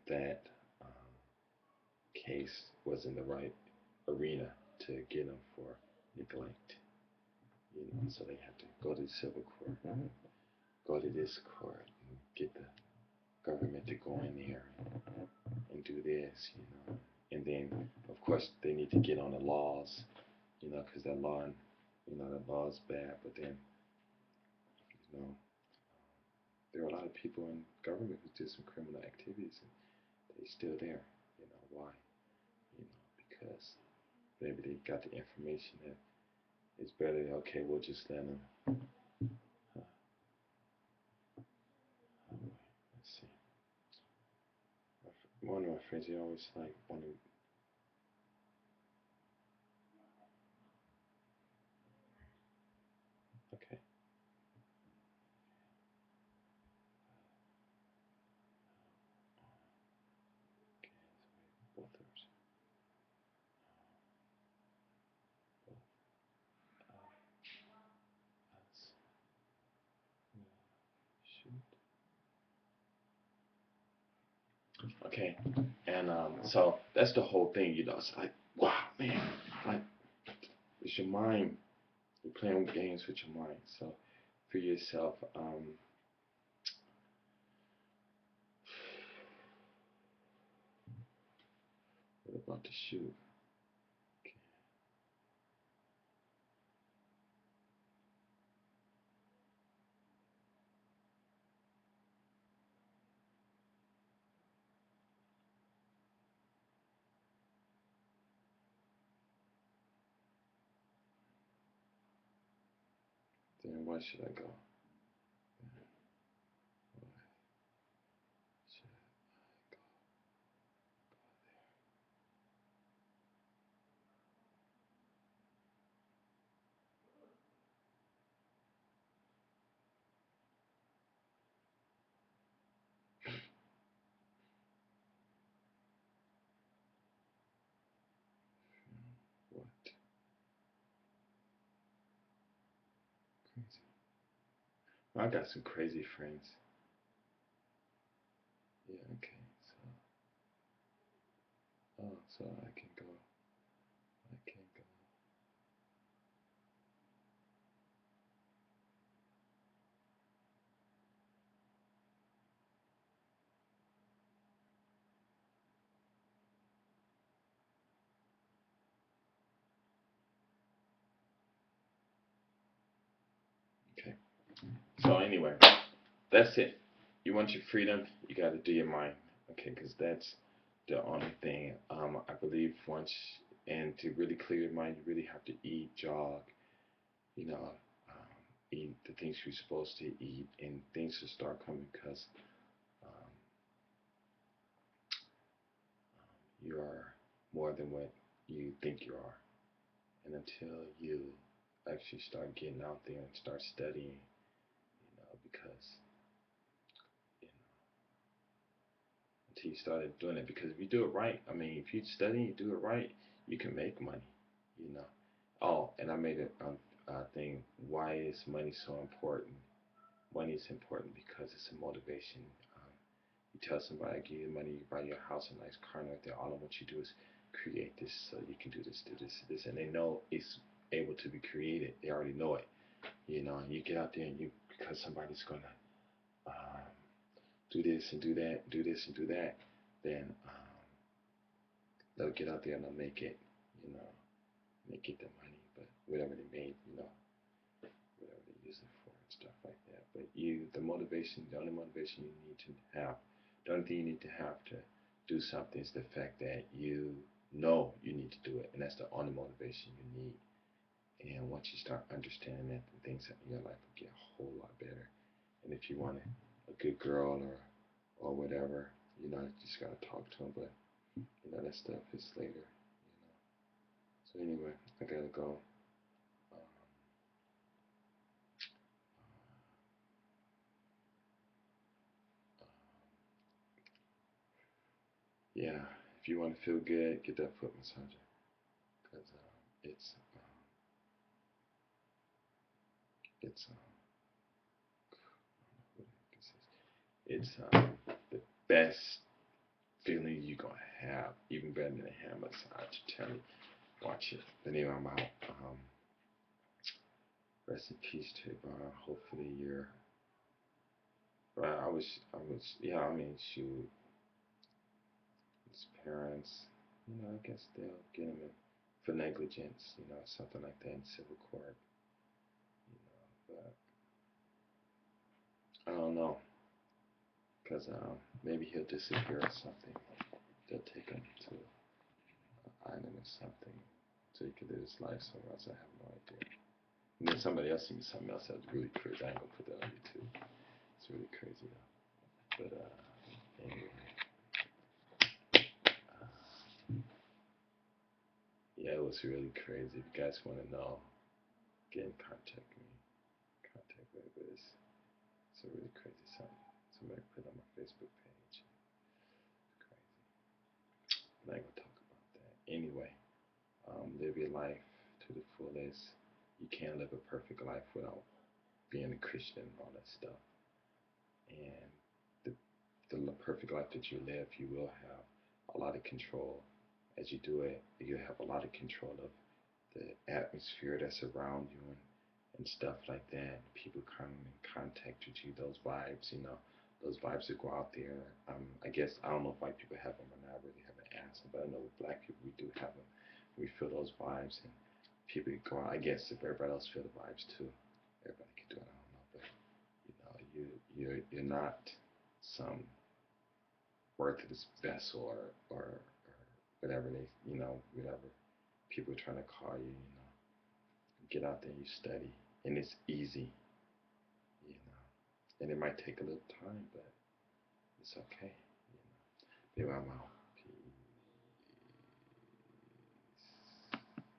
that case was in the right arena to get him for neglect. So they have to go to the civil court, go to this court, and get the government to go in there and do this, and then of course they need to get on the laws, because that law, that law is bad, but then, there are a lot of people in government who did some criminal activities and they're still there. Why? Because maybe they got the information that it's better. Okay, we'll just let them. Let's see. One of my friends, he always like wanted. Okay. Both of us. Okay, and so that's the whole thing, It's like, wow, man, like it's your mind. You're playing games with your mind. So for yourself, what about the shoe? Okay. Then where should I go? What? Crazy. I got some crazy friends. Yeah, okay. So I can go. I can go. So anyway, that's it. You want your freedom, you got to do your mind, okay? Because that's the only thing. I believe once, and to really clear your mind, you really have to eat, jog, you know, eat the things you're supposed to eat, and things will start coming because um, you are more than what you think you are. And until you actually start getting out there and start studying, because you know, until you started doing it, because if you do it right, I mean, if you study, you do it right, you can make money, you know. Oh, and I made a thing. Why is money so important? Money is important because it's a motivation. Um, you tell somebody, I give you money, you buy your house, a nice car, and right there. All I want you to do is create this so you can do this, do this, do this, and they know it's able to be created. They already know it, And you get out there and you because somebody's gonna um, do this and do that, do this and do that, then they'll get out there and they'll make it, you know, and they get the money, but whatever they made, whatever they use it for and stuff like that. But the motivation, the only motivation you need to have, the only thing you need to have to do something is the fact that you know you need to do it, and that's the only motivation you need. And once you start understanding that, the things in your life will get a whole lot better. And if you want a good girl or whatever, you just gotta talk to them. But that stuff is later. So anyway, I gotta go. Um, yeah, if you want to feel good, get that foot massager because it's it's the best feeling you're gonna have, even better than a hand massage. Tell me, watch it. Anyway, I'm out. Rest in peace, Trayvon. Hopefully you're. Well, yeah. I mean, shoot, his parents. I guess they'll get him in for negligence. Something like that in civil court. But I don't know, cause maybe he'll disappear or something. They'll take him to an island or something so he can live his life somewhere else. I have no idea. And then somebody else sent me something else that's really crazy. I ain't gonna put that on YouTube. It's really crazy though. But anyway, yeah, it was really crazy. If you guys want to know, get in contact with me. Contact me. But it's a really crazy something. Somebody put it on my Facebook page. It's crazy. I'm not gonna talk about that. Anyway, live your life to the fullest. You can't live a perfect life without being a Christian and all that stuff. And the perfect life that you live, you will have a lot of control. As you do it, you have a lot of control of the atmosphere that's around you and stuff like that. People come in contact with you, those vibes, those vibes that go out there. I guess I don't know if white people have them or not. I really haven't asked them, but I know with black people we do have them. We feel those vibes, and people go out. I guess if everybody else feel the vibes too, everybody can do it. I don't know, but you're not some worthless vessel or whatever whatever people are trying to call you. Get out there, you study, and it's easy, you know. And it might take a little time, but it's okay. Maybe I'm out.